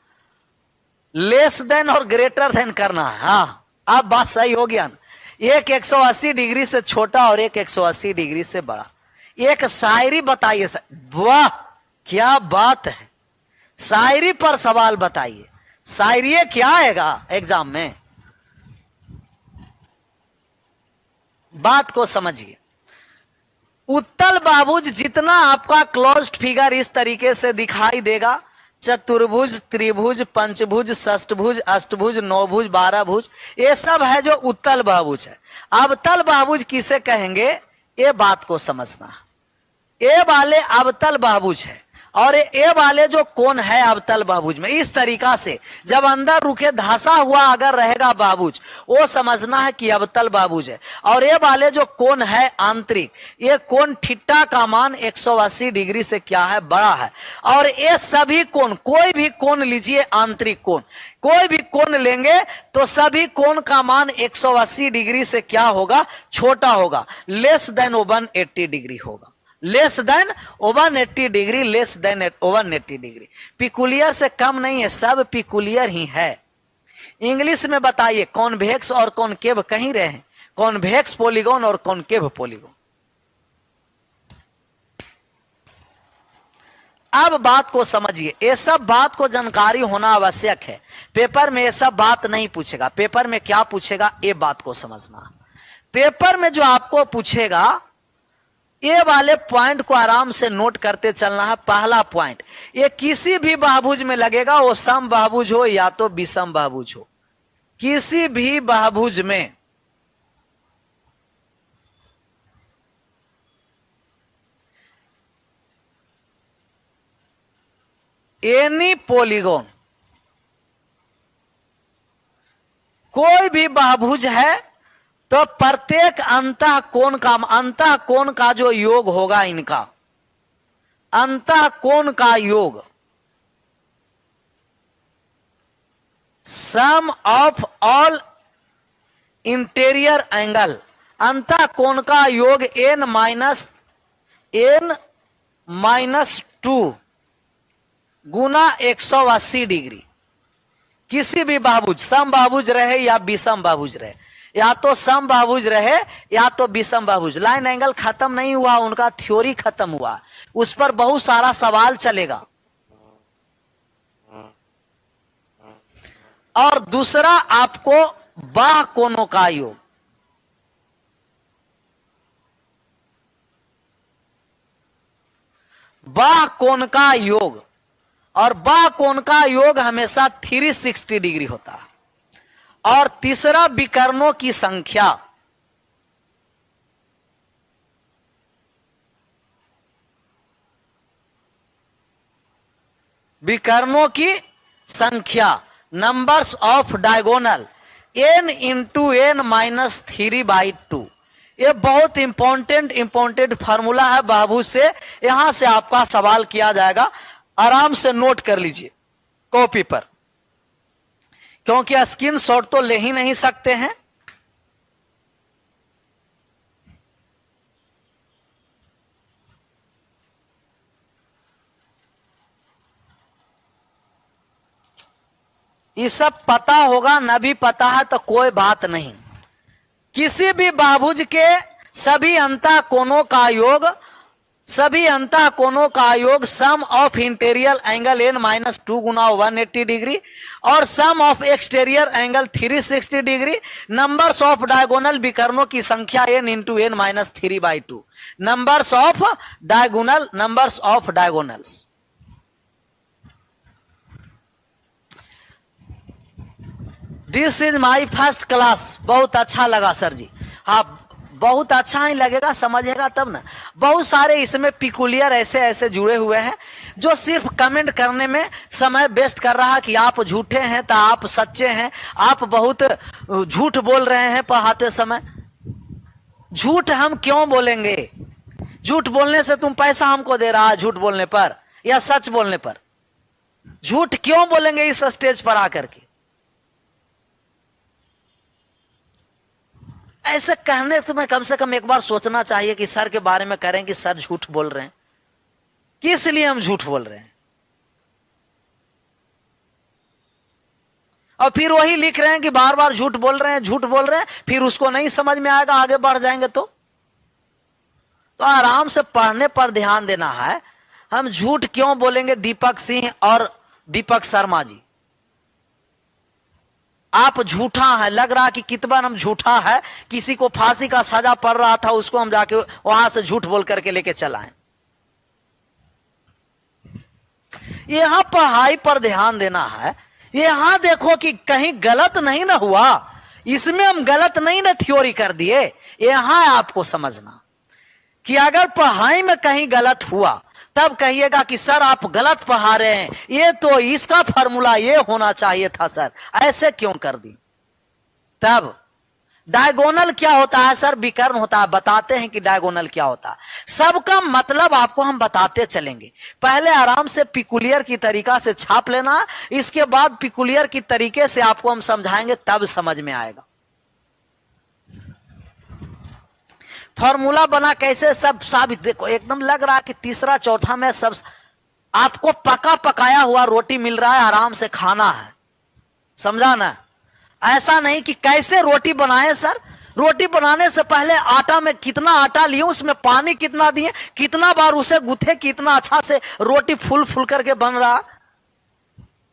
लेस देन और ग्रेटर देन करना है। हाँ, अब बात सही हो गया ना। एक 180 डिग्री से छोटा और एक 180 डिग्री से बड़ा। एक शायरी बताइए सर। वाह क्या बात है, शायरी पर सवाल बताइए। शायरी क्या आएगा एग्जाम में? बात को समझिए। उत्तल बहुभुज जितना आपका क्लोज्ड फिगर इस तरीके से दिखाई देगा, चतुर्भुज, त्रिभुज, पंचभुज, षष्ठभुज, अष्टभुज, नौभुज, बारहभुज, ये सब है जो उत्तल बहुभुज है। अवतल बहुभुज किसे कहेंगे, ये बात को समझना। ये वाले अवतल बहुभुज है और ये वाले जो कोण है अवतल बहुभुज में, इस तरीका से जब अंदर रुके धंसा हुआ अगर रहेगा बहुभुज, वो समझना है कि अवतल बहुभुज है। और ये वाले जो कोण है आंतरिक, ये कोण थीटा का मान 180 डिग्री से क्या है, बड़ा है। और ये सभी कोण, कोई भी कोण लीजिए, आंतरिक कोण कोई भी कोण लेंगे तो सभी कोण का मान 180 डिग्री से क्या होगा, छोटा होगा, लेस देन 180 डिग्री होगा, less than 180 degree, less than 180 degree. Peculiar से कम नहीं है, सब पिकुलियर ही है। इंग्लिश में बताइए कॉन्वेक्स और कॉनकेव कहीं रहे हैं, कॉन्वेक्स पॉलीगॉन और कॉनकेव पॉलीगॉन। अब बात को समझिए, ये सब बात को जानकारी होना आवश्यक है। पेपर में ये सब बात नहीं पूछेगा, पेपर में क्या पूछेगा ये बात को समझना। पेपर में जो आपको पूछेगा ये वाले पॉइंट को आराम से नोट करते चलना है। पहला पॉइंट, ये किसी भी बहुभुज में लगेगा, वो सम बहुभुज हो या तो विषम बहुभुज हो, किसी भी बहुभुज में एनी पॉलीगॉन, कोई भी बहुभुज है तो प्रत्येक अंतः कोण का जो योग होगा, इनका अंतः कोण का योग sum of all interior angle, अंतः कोण का योग n माइनस 2 गुना 180 डिग्री। किसी भी बहुभुज, सम बहुभुज रहे या विषम बहुभुज रहे, या तो सम बहुभुज रहे या तो विषम बहुभुज। लाइन एंगल खत्म नहीं हुआ, उनका थ्योरी खत्म हुआ, उस पर बहुत सारा सवाल चलेगा। और दूसरा आपको बाह्य कोणों का योग, बाह्य कोण का योग, और बाह्य कोण का योग हमेशा 360 डिग्री होता है। और तीसरा विकर्णों की संख्या, विकर्णों की संख्या, numbers of diagonal n into n minus 3/2। ये बहुत इंपॉर्टेंट फार्मूला है बहुभुज से, यहां से आपका सवाल किया जाएगा, आराम से नोट कर लीजिए कॉपी पर, क्योंकि स्क्रीन शॉट तो ले ही नहीं सकते हैं। ये सब पता होगा, न भी पता है तो कोई बात नहीं। किसी भी बहुभुज के सभी अंतः कोणों का योग, सभी अंतः कोणों का योग sum of interior angle n minus 2 गुना 180 डिग्री और sum of exterior angle 360 degree, numbers of diagonal विकर्णों की संख्या n into n minus 3/2, numbers of diagonal, numbers of diagonals. This is my first class. बहुत अच्छा लगा सर जी। हाँ, बहुत अच्छा ही लगेगा, समझेगा तब ना। बहुत सारे इसमें पिकुलियर ऐसे जुड़े हुए हैं जो सिर्फ कमेंट करने में समय वेस्ट कर रहा है कि आप झूठे हैं तो आप सच्चे हैं, आप बहुत झूठ बोल रहे हैं पढ़ाते समय। झूठ हम क्यों बोलेंगे? झूठ बोलने से तुम पैसा हमको दे रहा है झूठ बोलने पर या सच बोलने पर? झूठ क्यों बोलेंगे इस स्टेज पर आकर के? ऐसे कहने तुम्हें कम से कम एक बार सोचना चाहिए कि सर के बारे में करें कि सर झूठ बोल रहे हैं, किस लिए हम झूठ बोल रहे हैं, और फिर वही लिख रहे हैं कि बार बार झूठ बोल रहे हैं, फिर उसको नहीं समझ में आएगा, आगे बढ़ जाएंगे तो आराम से पढ़ने पर ध्यान देना है। हम झूठ क्यों बोलेंगे? दीपक सिंह और दीपक शर्मा जी, आप झूठा है, लग रहा कि कितना हम झूठा है, किसी को फांसी का सजा पड़ रहा था, उसको हम जाके वहां से झूठ बोल करके लेके चलाएं। यहां पढ़ाई पर ध्यान देना है। यहां देखो कि कहीं गलत नहीं ना हुआ, इसमें हम गलत नहीं ना थ्योरी कर दिए। यहां आपको समझना कि अगर पढ़ाई में कहीं गलत हुआ तब कहिएगा कि सर आप गलत पढ़ा रहे हैं, ये तो इसका फॉर्मूला ये होना चाहिए था सर, ऐसे क्यों कर दी। तब डायगोनल क्या होता है सर, विकर्ण होता है। बताते हैं कि डायगोनल क्या होता है, सबका मतलब आपको हम बताते चलेंगे। पहले आराम से पिकुलियर की तरीका से छाप लेना, इसके बाद पिकुलियर की तरीके से आपको हम समझाएंगे, तब समझ में आएगा। फॉर्मूला बना कैसे, सब साबित। देखो एकदम लग रहा है कि तीसरा चौथा में सब आपको पका पकाया हुआ रोटी मिल रहा है, आराम से खाना है, समझा ना। ऐसा नहीं कि कैसे रोटी बनाए सर, रोटी बनाने से पहले आटा में कितना आटा लिए, उसमें पानी कितना दिए, कितना बार उसे गुथे, कितना अच्छा से रोटी फूल फूल करके बन रहा।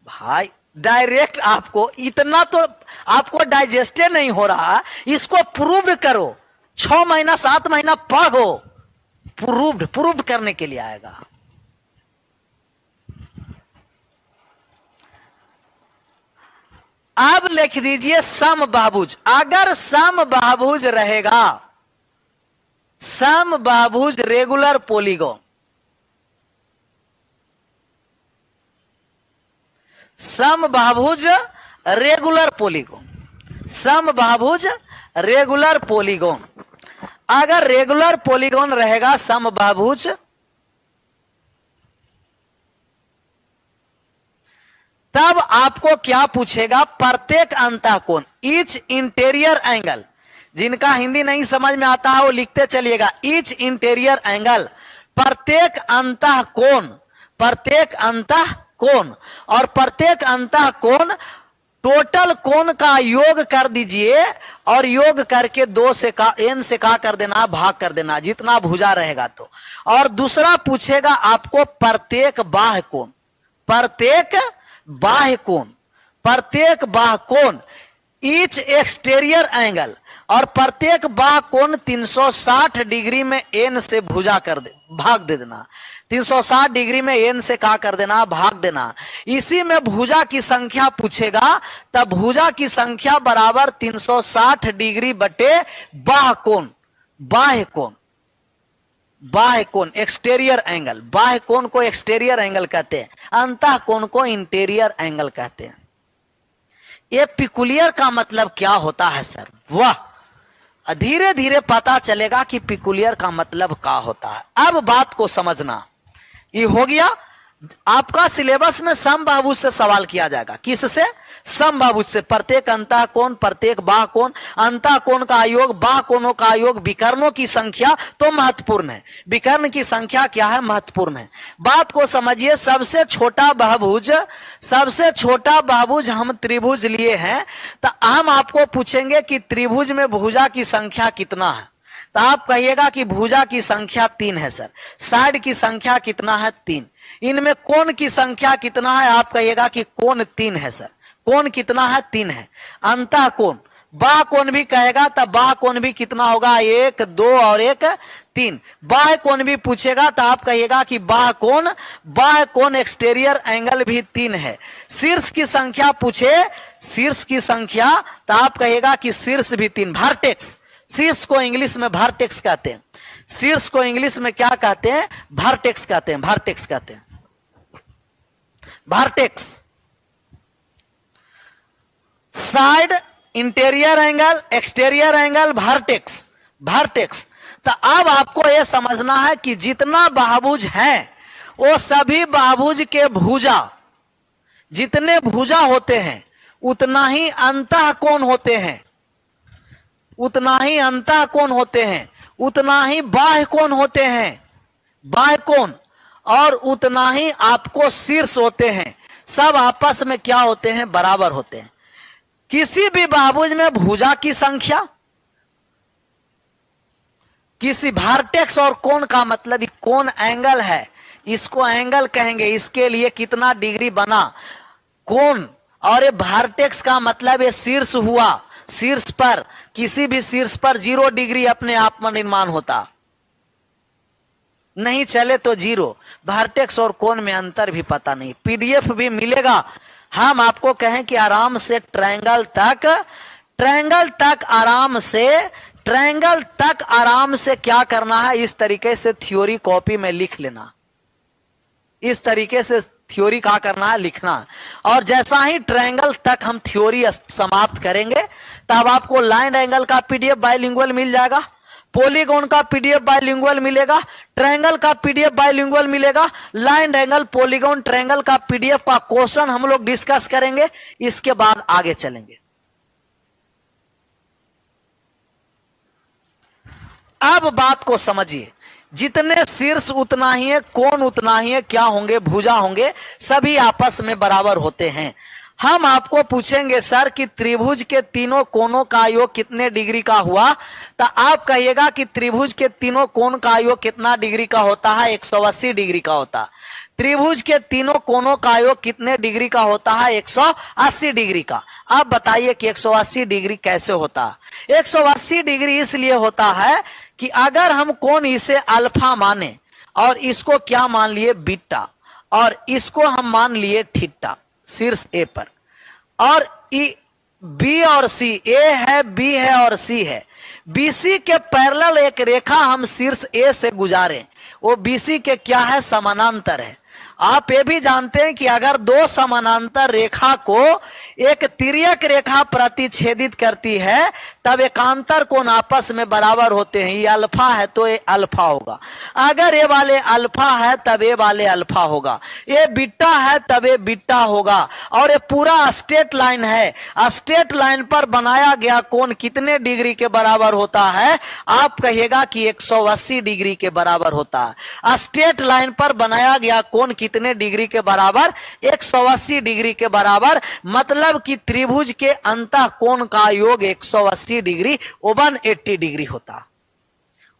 भाई डायरेक्ट आपको इतना तो आपको डाइजेस्टे नहीं हो रहा, इसको प्रूव करो। 6 महीना 7 महीना पढ़ो, प्रूव्ड करने के लिए आएगा। अब लिख दीजिए समबाहुभुज। अगर समबाहुभुज रहेगा, समबाहुभुज रेगुलर पॉलीगॉन, समबाहुभुज रेगुलर पॉलीगॉन, समबाहुभुज रेगुलर पॉलीगॉन। अगर रेगुलर पॉलीगॉन रहेगा समबाहुभुज, तब आपको क्या पूछेगा, प्रत्येक अंतःकोण, ईच इंटीरियर एंगल। जिनका हिंदी नहीं समझ में आता है वो लिखते चलिएगा, ईच इंटीरियर एंगल, प्रत्येक अंतःकोण, प्रत्येक अंतःकोण। और प्रत्येक अंतःकोण टोटल कोण का योग कर दीजिए, और योग करके 2 से का n से का कर देना, भाग कर देना, जितना भुजा रहेगा तो। और दूसरा पूछेगा आपको प्रत्येक बाह्य कोण, प्रत्येक बाह्य कोण, प्रत्येक बाह्य कोण, ईच एक्सटीरियर एंगल। और प्रत्येक बाह्य कोण 360 डिग्री में n से भुजा कर दे, भाग दे देना। 360 डिग्री में n से का कर देना, भाग देना। इसी में भुजा की संख्या पूछेगा, तब भुजा की संख्या बराबर 360 डिग्री बटे बाह्य कोण, बाह्य कोण, बाह्य कोण एक्सटीरियर एंगल। बाह्य कोण को एक्सटीरियर एंगल कहते हैं, अंतः कोण को इंटीरियर एंगल कहते हैं। ये पिकुलियर का मतलब क्या होता है सर, वाह, धीरे धीरे पता चलेगा कि पिकुलियर का मतलब क्या होता है। अब बात को समझना, ये हो गया आपका सिलेबस में समबाहुभुज से सवाल किया जाएगा। किससे, समबाहुभुज से। प्रत्येक अंतःकोण, प्रत्येक बाह्य कोण, अंतःकोण का योग, बाह्य कोणों का योग, विकर्णों की संख्या तो महत्वपूर्ण है। विकर्ण की संख्या क्या है, महत्वपूर्ण है। बात को समझिए, सबसे छोटा बहुभुज, सबसे छोटा बहुभुज हम त्रिभुज लिए हैं, तो हम आपको पूछेंगे कि त्रिभुज में भुजा की संख्या कितना है, तो आप कहिएगा कि भुजा की संख्या 3 है सर। साइड की संख्या कितना है, 3। इनमें कोण की संख्या कितना है, आप कहिएगा कि कोण 3 है सर। कोण कितना है, 3 है। अंतः कोण, बाह्य कोण भी कहेगा तब बाह्य कोण भी कितना होगा, 1 2 और 1 3। बाह्य कोण भी पूछेगा तो आप कहिएगा कि बाह्य कोण एक्सटीरियर एंगल भी 3 है। शीर्ष की संख्या पूछे, शीर्ष की संख्या, तो आप कहिएगा कि शीर्ष भी 3। वर्टेक्स, शीर्ष को इंग्लिश में वर्टेक्स कहते हैं। शीर्ष को इंग्लिश में क्या कहते हैं, वर्टेक्स कहते हैं, वर्टेक्स कहते हैं, vertex. Side, interior angle, exterior angle, vertex, vertex. तो अब आपको यह समझना है कि जितना बहुभुज है वो सभी बहुभुज के भुजा, जितने भुजा होते हैं उतना ही अंतःकोण होते हैं, उतना ही अंतःकोण होते हैं, उतना ही बाह्य कोण होते हैं, बाह्य कोण, और उतना ही आपको शीर्ष होते हैं। सब आपस में क्या होते हैं, बराबर होते हैं। किसी भी बहुभुज में भुजा की संख्या, किसी वर्टेक्स, और कोण का मतलब कोण एंगल है, इसको एंगल कहेंगे, इसके लिए कितना डिग्री बना, कोण और ये वर्टेक्स का मतलब ये शीर्ष हुआ, शीर्ष पर, किसी भी शीर्ष पर 0 डिग्री अपने आप में निर्माण होता, नहीं चले तो 0। वर्टेक्स और कोण में अंतर भी पता नहीं, पीडीएफ भी मिलेगा। हम आपको कहें कि आराम से ट्रायंगल तक आराम से क्या करना है, इस तरीके से थ्योरी कॉपी में लिख लेना, इस तरीके से थ्योरी क्या करना है, लिखना। और जैसा ही ट्रायंगल तक हम थ्योरी समाप्त करेंगे तब आपको लाइन एंगल का पीडीएफ बाइलिंगुअल मिल जाएगा, पॉलीगॉन का पीडीएफ बाइलिंगुअल मिलेगा, ट्रायंगल का पीडीएफ बाइलिंगुअल मिलेगा, लाइन एंगल पॉलीगॉन ट्रायंगल का पीडीएफ का क्वेश्चन हम लोग डिस्कस करेंगे, इसके बाद आगे चलेंगे। अब बात को समझिए, जितने शीर्ष उतना ही है, कोण उतना ही है, क्या होंगे, भुजा होंगे, सभी आपस में बराबर होते हैं। हम आपको पूछेंगे सर कि त्रिभुज के तीनों कोणों का योग कितने डिग्री का हुआ, तो आप कहिएगा कि त्रिभुज के तीनों कोण का योग कितना डिग्री का होता है, 180 डिग्री का होता। त्रिभुज के तीनों कोणों का योग कितने डिग्री का होता है, 180 डिग्री का। आप बताइए कि 180 डिग्री कैसे होता। 180 डिग्री इसलिए होता है कि अगर हम कोण इसे अल्फा माने और इसको क्या मान लिए, बीटा, और इसको हम मान लिए थीटा शीर्ष ए पर, और बी और सी, ए है, बी है और सी है, बीसी के पैरेलल एक रेखा हम शीर्ष ए से गुजारें, वो बीसी के क्या है, समानांतर है। आप ये भी जानते हैं कि अगर दो समानांतर रेखा को एक तिर्यक रेखा प्रतिच्छेदित करती है तब एकांतर कोण आपस में बराबर होते हैं। ये अल्फा है तो ये अल्फा होगा, अगर ये वाले अल्फा है तब ये वाले अल्फा होगा, ये बीटा है तब ये बीटा होगा। और ये पूरा स्ट्रेट लाइन है, स्ट्रेट लाइन पर बनाया गया कोण कितने डिग्री के बराबर होता है, आप कहिएगा कि 180 डिग्री के बराबर होता है। स्ट्रेट लाइन पर बनाया गया कोण कितने डिग्री के बराबर, 180 डिग्री के बराबर। मतलब कि त्रिभुज के अंतः कोण का योग 180 डिग्री, 180 डिग्री होता।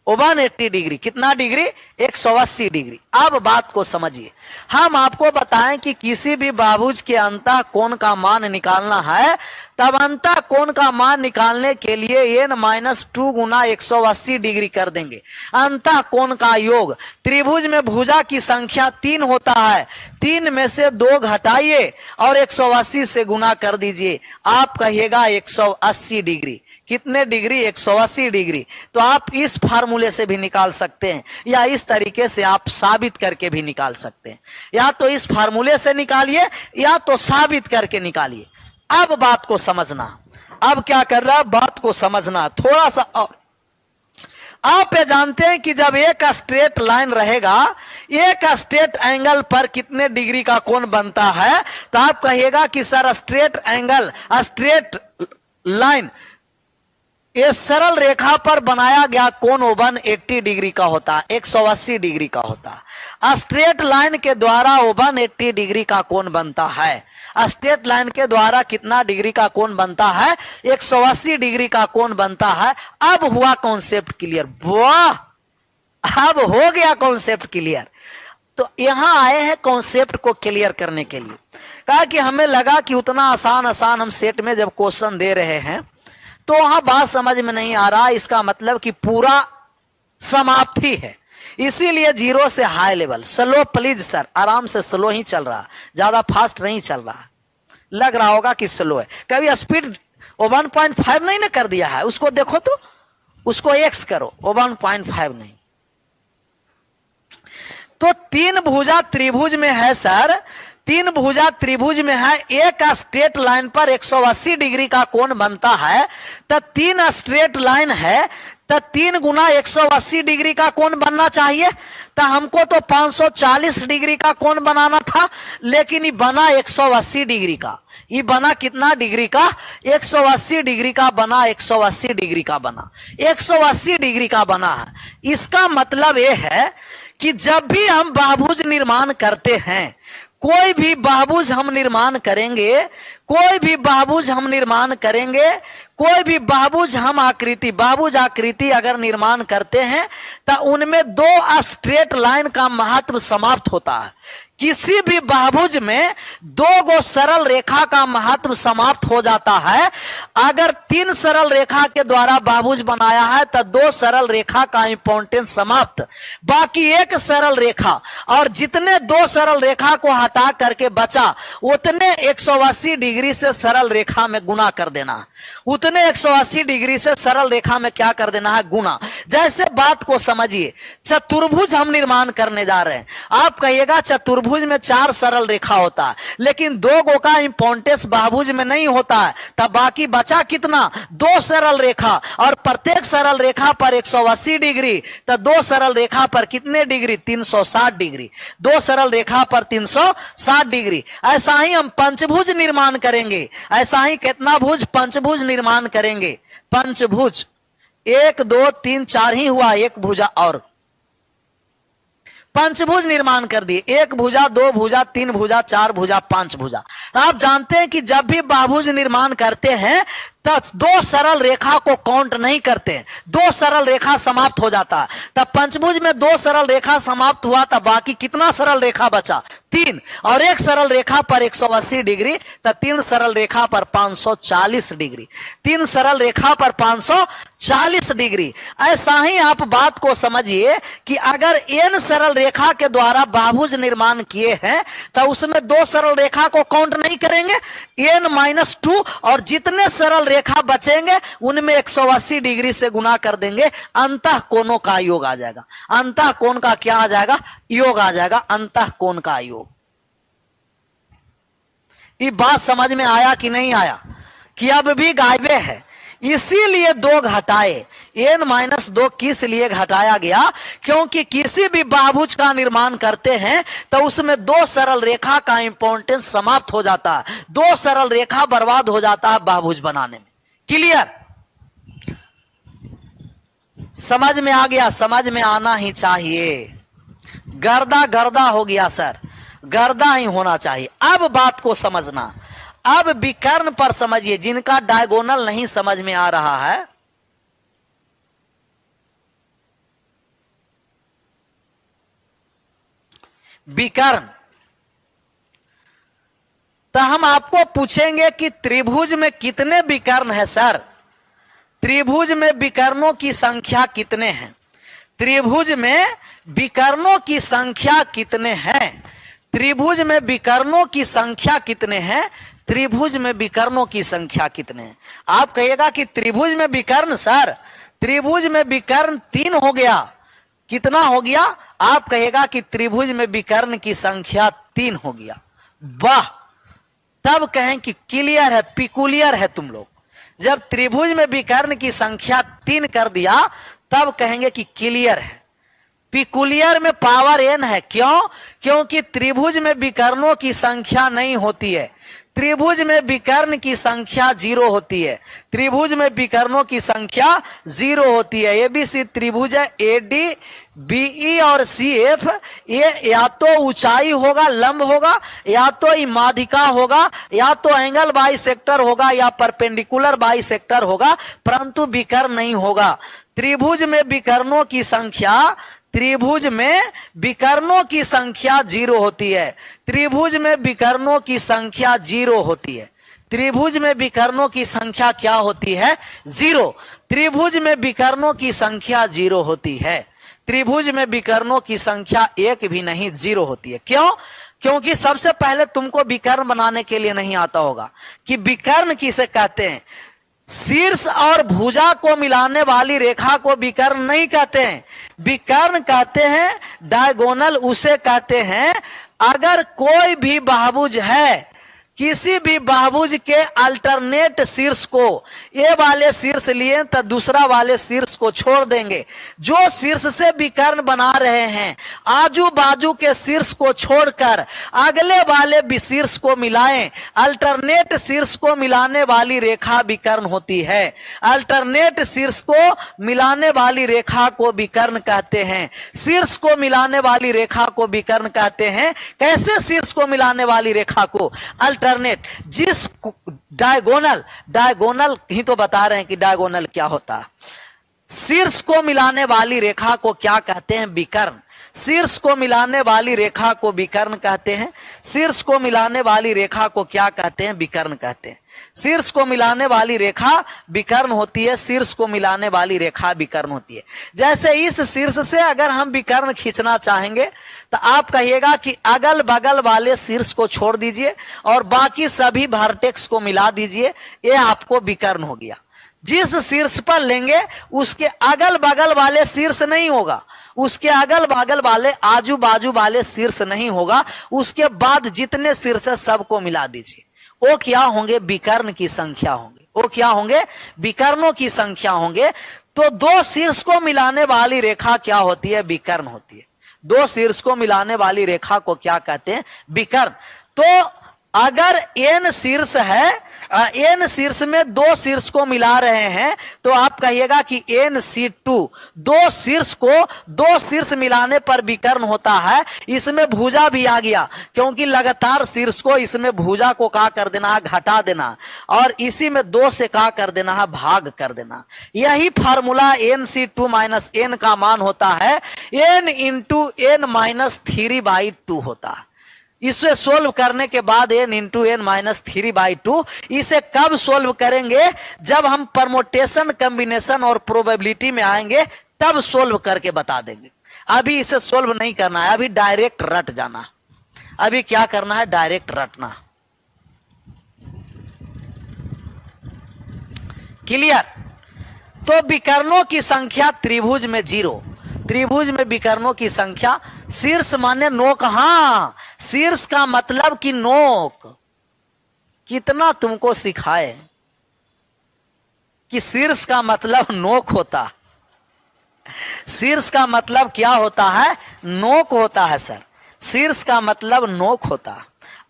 180 डिग्री कितना डिग्री, 180 डिग्री। अब बात को समझिए, हम आपको बताएं कि किसी भी बहुभुज के अंतः कोण का मान निकालना है, तब अंतः कोण का मान निकालने के लिए n-2 गुना 180 डिग्री कर देंगे। अंतः कोण का योग, त्रिभुज में भुजा की संख्या 3 होता है, 3 में से 2 घटाइए और 180 से गुना कर दीजिए, आप कहिएगा 180 डिग्री। कितने डिग्री, 180 डिग्री। तो आप इस फार्मूले से भी निकाल सकते हैं या इस तरीके से आप साबित करके भी निकाल सकते हैं, या तो इस फार्मूले से निकालिए या तो साबित करके निकालिए। अब बात को समझना, अब क्या कर रहा है, बात को समझना थोड़ा सा। और आप ये जानते हैं कि जब एक स्ट्रेट लाइन रहेगा, एक स्ट्रेट एंगल पर कितने डिग्री का कोण बनता है, तो आप कहिएगा कि sir straight angle, straight line, ये सरल रेखा पर बनाया गया कोण 180 डिग्री का होता, 180 डिग्री का होता। स्ट्रेट लाइन के द्वारा 180 डिग्री का कोण बनता है। स्ट्रेट लाइन के द्वारा कितना डिग्री का कोण बनता है, 180 डिग्री का कोण बनता है। अब हुआ कॉन्सेप्ट क्लियर, वाह, अब हो गया कॉन्सेप्ट क्लियर। तो यहां आए हैं कॉन्सेप्ट को क्लियर करने के लिए। कहा कि हमें लगा कि उतना आसान हम सेट में जब क्वेश्चन दे रहे हैं तो वहां बात समझ में नहीं आ रहा, इसका मतलब कि पूरा समाप्ति है, इसीलिए 0 से high level. Slow please sir, आराम से स्लो ही चल रहा, ज्यादा फास्ट नहीं चल रहा। लग रहा होगा कि स्लो है, कभी स्पीड 1.5 नहीं ना कर दिया है, उसको देखो तो, उसको X करो, 1.5 नहीं। तो 3 भुजा त्रिभुज में है सर, 3 भुजा त्रिभुज में है, एक स्ट्रेट लाइन पर 180 डिग्री का कोण बनता है, तो 3 स्ट्रेट लाइन है, तो 3 गुना 180 डिग्री का कोण बनना चाहिए। तो हमको तो 540 डिग्री का कोण बनाना था, लेकिन ये बना 180 डिग्री का। ये बना कितना डिग्री का, 180 डिग्री का बना, 180 डिग्री का बना, 180 डिग्री का बना है। इसका मतलब यह है कि जब भी हम बहुभुज निर्माण करते हैं, कोई भी बहुभुज हम निर्माण करेंगे, कोई भी बहुभुज हम निर्माण करेंगे, कोई भी बहुभुज हम आकृति, बहुभुज आकृति अगर निर्माण करते हैं तो उनमें 2 स्ट्रेट लाइन का महत्व समाप्त होता है। किसी भी बहुभुज में दो गो सरल रेखा का महत्व समाप्त हो जाता है। अगर तीन सरल रेखा के द्वारा बहुभुज बनाया है तो दो सरल रेखा का इंपॉर्टेंस समाप्त, बाकी एक सरल रेखा, और जितने दो सरल रेखा को हटा करके बचा उतने 180 डिग्री से सरल रेखा में गुना कर देना, उतने 180 डिग्री से सरल रेखा में क्या कर देना है, गुना। जैसे बात को समझिए, चतुर्भुज हम निर्माण करने जा रहे हैं। आप कहिएगा चतुर्भुज में चार सरल रेखा होता है, लेकिन दो गो का इंपॉर्टेंस बहुभुज में नहीं होता है, तब बाकी बचा कितना, दो सरल रेखा, और प्रत्येक सरल रेखा पर 180 डिग्री, तो दो सरल रेखा पर कितने डिग्री, 360 डिग्री, दो सरल रेखा पर 360 डिग्री। ऐसा ही हम पंचभुज निर्माण करेंगे, ऐसा ही कितना भुज, पंचभुज निर्माण करेंगे। पंचभुज 1 2 3 4 ही हुआ, एक भुजा और पंचभुज निर्माण कर दिए, एक भुजा, दो भुजा, तीन भुजा, चार भुजा, पांच भुजा। आप जानते हैं कि जब भी बहुभुज निर्माण करते हैं तो दो सरल रेखा को काउंट नहीं करते, दो सरल रेखा समाप्त हो जाता है। तब पंचभुज में दो सरल रेखा समाप्त हुआ, तब बाकी कितना सरल रेखा बचा, तीन, और एक सरल रेखा पर 180 डिग्री, तो तीन सरल रेखा पर 540 डिग्री, तीन सरल रेखा पर 540 डिग्री। ऐसा ही आप बात को समझिए कि अगर n सरल रेखा के द्वारा बहुभुज निर्माण किए हैं तो उसमें दो सरल रेखा को काउंट नहीं करेंगे, n-2, और जितने सरल रेखा बचेंगे उनमें 180 डिग्री से गुना कर देंगे, अंतः कोणों का योग आ जाएगा। अंतः कोण का क्या आ जाएगा, योग आ जाएगा, अंतः कोण का योग। ये बात समझ में आया कि नहीं आया, कि अब भी गायबे है, इसीलिए दो घटाए, n-2 किस लिए घटाया गया, क्योंकि किसी भी बहुभुज का निर्माण करते हैं तो उसमें दो सरल रेखा का इंपॉर्टेंस समाप्त हो जाता है, दो सरल रेखा बर्बाद हो जाता है बहुभुज बनाने में। क्लियर, समझ में आ गया, समझ में आना ही चाहिए। गर्दा गर्दा हो गया सर, गर्दा ही होना चाहिए। अब बात को समझना, अब विकर्ण पर समझिए, जिनका डायगोनल नहीं समझ में आ रहा है, विकर्ण, तो हम आपको पूछेंगे कि त्रिभुज में कितने विकर्ण है सर, त्रिभुज में विकर्णों की संख्या कितने हैं, त्रिभुज में विकर्णों की संख्या कितने हैं, त्रिभुज में विकर्णों की संख्या कितने हैं, त्रिभुज में विकर्णों की संख्या कितने हैं। आप कहिएगा कि त्रिभुज में विकर्ण सर, त्रिभुज में विकर्ण 3 हो गया, कितना हो गया, आप कहेगा कि त्रिभुज में विकर्ण की संख्या 3 हो गया, वाह, तब कहें कि क्लियर है, पिकुलियर है तुम लोग। जब त्रिभुज में विकर्ण की संख्या 3 कर दिया तब कहेंगे कि क्लियर है। पिकुलियर में पावर n है, क्यों, क्योंकि त्रिभुज में विकर्णों की संख्या नहीं होती है, त्रिभुज में विकर्ण की संख्या 0 होती है, त्रिभुज में विकर्णों की संख्या 0 होती है। एबीसी त्रिभुज है, एडी बीई और सीएफ, ये या तो ऊंचाई होगा, लंब होगा, या तो माध्यिका होगा, या तो एंगल बाइसेक्टर होगा, या परपेंडिकुलर बाइसेक्टर होगा, परंतु विकर्ण नहीं होगा। त्रिभुज में विकर्णों की संख्या, त्रिभुज में विकर्णों की संख्या 0 होती है, त्रिभुज में विकर्णों की संख्या 0 होती है, त्रिभुज में विकर्णों की संख्या क्या होती है, 0, त्रिभुज में विकर्णों की संख्या 0 होती है, त्रिभुज में विकर्णों की संख्या 1 भी नहीं 0 होती है। क्यों, क्योंकि सबसे पहले तुमको विकर्ण बनाने के लिए नहीं आता होगा कि विकर्ण किसे कहते हैं। शीर्ष और भुजा को मिलाने वाली रेखा को विकर्ण नहीं कहते हैं, विकर्ण कहते हैं डायगोनल उसे कहते हैं अगर कोई भी बहुभुज है, किसी भी बहुभुज के अल्टरनेट शीर्ष को, ये वाले शीर्ष लिए तो दूसरा वाले शीर्ष को छोड़ देंगे, जो शीर्ष से विकर्ण बना रहे हैं आजू बाजू के शीर्ष को छोड़कर अगले वाले शीर्ष को मिलाएं, अल्टरनेट शीर्ष को मिलाने वाली रेखा विकर्ण होती है, अल्टरनेट शीर्ष को मिलाने वाली रेखा को विकर्ण कहते हैं, शीर्ष को मिलाने वाली रेखा को विकर्ण कहते हैं। कैसे शीर्ष को मिलाने वाली रेखा को, अल्टरनेट, जिस डायगोनल, डायगोनल ही तो बता रहे हैं कि डायगोनल क्या होता है। शीर्ष को मिलाने वाली रेखा को क्या कहते हैं, विकर्ण। शीर्ष को मिलाने वाली रेखा को विकर्ण कहते हैं। शीर्ष को मिलाने वाली रेखा को क्या कहते हैं? विकर्ण कहते हैं। शीर्ष को मिलाने वाली रेखा विकर्ण होती है, शीर्ष को मिलाने वाली रेखा विकर्ण होती है। जैसे इस शीर्ष से अगर हम विकर्ण खींचना चाहेंगे तो आप कहिएगा कि अगल बगल वाले शीर्ष को छोड़ दीजिए और बाकी सभी वर्टेक्स को मिला दीजिए, ये आपको विकर्ण हो गया। जिस शीर्ष पर लेंगे उसके अगल बगल वाले शीर्ष नहीं होगा, उसके अगल बगल वाले आजू बाजू वाले शीर्ष नहीं होगा, उसके बाद जितने शीर्ष है सबको मिला दीजिए। वो क्या होंगे? विकर्ण की संख्या होंगे। वो क्या होंगे? विकर्णों की संख्या होंगे। तो दो शीर्ष को मिलाने वाली रेखा क्या होती है? विकर्ण होती है। दो शीर्ष को मिलाने वाली रेखा को क्या कहते हैं? विकर्ण। तो अगर n शीर्ष है, n शीर्ष में दो शीर्ष को मिला रहे हैं तो आप कहिएगा कि NC2, दो शीर्ष को दो शीर्ष मिलाने पर विकर्ण होता है। इसमें भुजा भी आ गया क्योंकि लगातार शीर्ष को इसमें भुजा को क्या कर देना है? घटा देना, और इसी में दो से क्या कर देना है? भाग कर देना। यही फार्मूला NC2 माइनस n का मान होता है n इंटू n माइनस 3/2 होता है। इसे सोल्व करने के बाद n इंटू n माइनस 3/2, इसे कब सोल्व करेंगे? जब हम परमोटेशन, कॉम्बिनेशन और प्रोबेबिलिटी में आएंगे तब सोल्व करके बता देंगे। अभी इसे सोल्व नहीं करना है, अभी डायरेक्ट रट जाना। अभी क्या करना है? डायरेक्ट रटना। क्लियर? तो विकर्णों की संख्या त्रिभुज में 0, त्रिभुज में विकर्णों की संख्या, शीर्ष माने नोक। हां, शीर्ष का मतलब कि नोक। कितना तुमको सिखाए कि शीर्ष का मतलब नोक होता। शीर्ष का मतलब क्या होता है? नोक होता है सर। शीर्ष का मतलब नोक होता।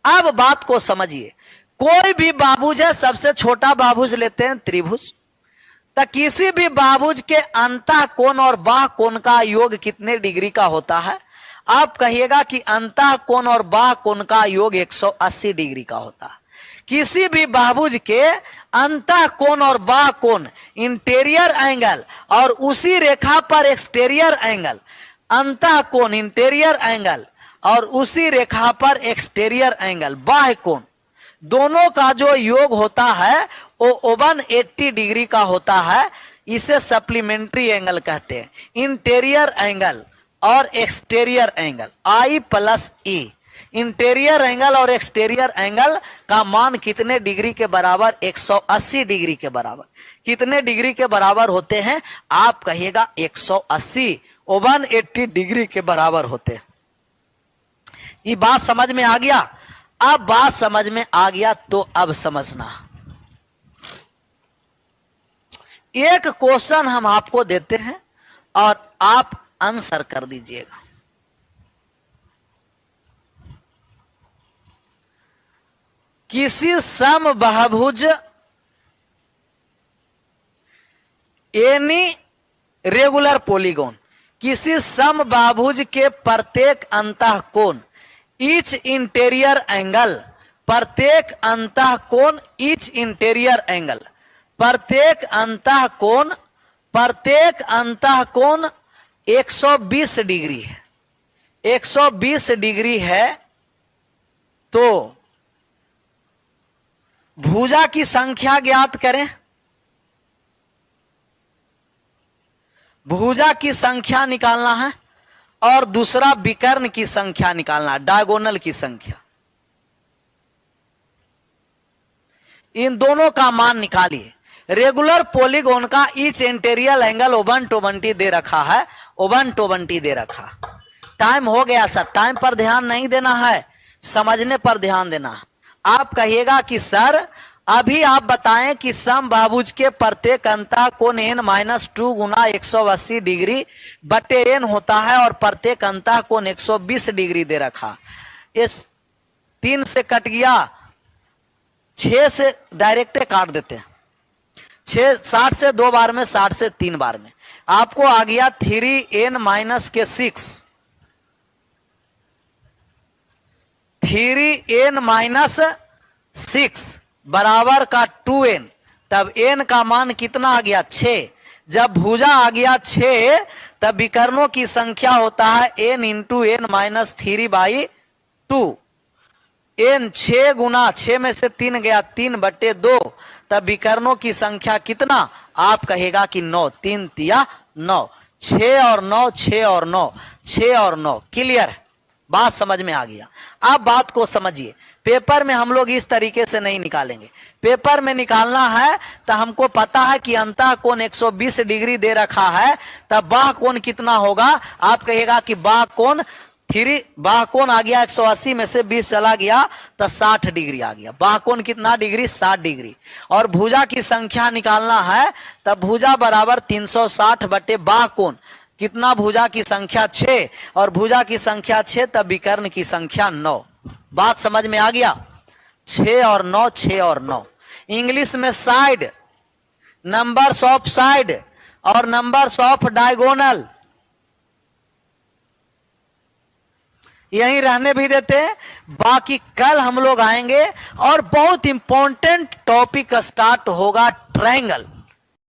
अब बात को समझिए। कोई भी बाहुभुज है, सबसे छोटा बाहुभुज लेते हैं त्रिभुज, तो किसी भी बाहुभुज के अंतः कोण और बाह्य कोण का योग कितने डिग्री का होता है? आप कहिएगा कि अंतः कोण और बाह्य कोण का योग 180 डिग्री का होता है। किसी भी बाहुभुज के अंतः कोण और बाह्य कोण, इंटीरियर एंगल और उसी रेखा पर एक्सटीरियर एंगल, अंतः कोण इंटीरियर एंगल और उसी रेखा पर एक्सटीरियर एंगल बाह्य कोण, दोनों का जो योग होता है वो 180 डिग्री का होता है। इसे सप्लीमेंट्री एंगल कहते हैं। इंटीरियर एंगल और exterior angle I+E, interior angle और एक्सटीरियर एंगल का मान कितने डिग्री के बराबर? 180 डिग्री के बराबर। कितने डिग्री के बराबर होते हैं? आप कहिएगा 180, 180 डिग्री के बराबर होते हैं। ये बात समझ में आ गया? अब बात समझ में आ गया तो अब समझना। एक क्वेश्चन हम आपको देते हैं और आप आंसर कर दीजिएगा। किसी समबाहुभुज एनी रेगुलर पॉलीगॉन, किसी समबाहुभुज के प्रत्येक अंतः कोण ईच इंटीरियर एंगल, प्रत्येक अंतः कोण ईच इंटीरियर एंगल, प्रत्येक अंतः कोण 120 डिग्री है, 120 डिग्री है। तो भुजा की संख्या ज्ञात करें। भुजा की संख्या निकालना है और दूसरा विकर्ण की संख्या निकालना है, डायगोनल की संख्या। इन दोनों का मान निकालिए। रेगुलर पॉलीगॉन का ईच इंटीरियर एंगल 120 दे रखा है, 120 दे रखा। टाइम हो गया सर, टाइम पर ध्यान नहीं देना है, समझने पर ध्यान देना है। आप कहिएगा कि सर अभी आप बताएं कि समबाहुभुज के प्रत्येक अंतः कोण n-2 गुना 180 डिग्री बटे n होता है और प्रत्येक अंतः कोण 120 डिग्री दे रखा। इस 3 से कट गया, 6 से डायरेक्ट काट देते हैं। 60 से 2 बार में, 60 से 3 बार में आपको आ गया 3n-6, 3n-6 बराबर का 2n। तब n का मान कितना आ गया? 6। जब भुजा आ गया 6 तब विकर्णों की संख्या होता है n into n minus 3/2। n 6 गुना 6 में से 3 गया 3/2, तब विकर्णों की संख्या कितना? आप कहेगा कि 9, 3 तिया 9, 6 और 9, 6 और 9, 6 और 9। क्लियर है, बात समझ में आ गया। अब बात को समझिए, पेपर में हम लोग इस तरीके से नहीं निकालेंगे। पेपर में निकालना है तो हमको पता है कि अंतः कोण 120 डिग्री दे रखा है, तब बाह्य कोण कितना होगा? आप कहेगा कि बाह्य कोण आ गया 180 में से 20 चला गया तो 60 डिग्री आ गया। बाह्य कोण कितना डिग्री? 60 डिग्री। और भुजा की संख्या निकालना है, तब भुजा बराबर 360 बटे बाह्य कोण कितना? भुजा की संख्या 6 और भुजा की संख्या 6, तब विकर्ण की संख्या 9। बात समझ में आ गया? 6 और 9, 6 और 9। इंग्लिश में साइड, नंबर्स ऑफ साइड और नंबर्स ऑफ डायगोनल यहीं रहने भी देते हैं। बाकी कल हम लोग आएंगे और बहुत इंपॉर्टेंट टॉपिक स्टार्ट होगा, ट्रायंगल।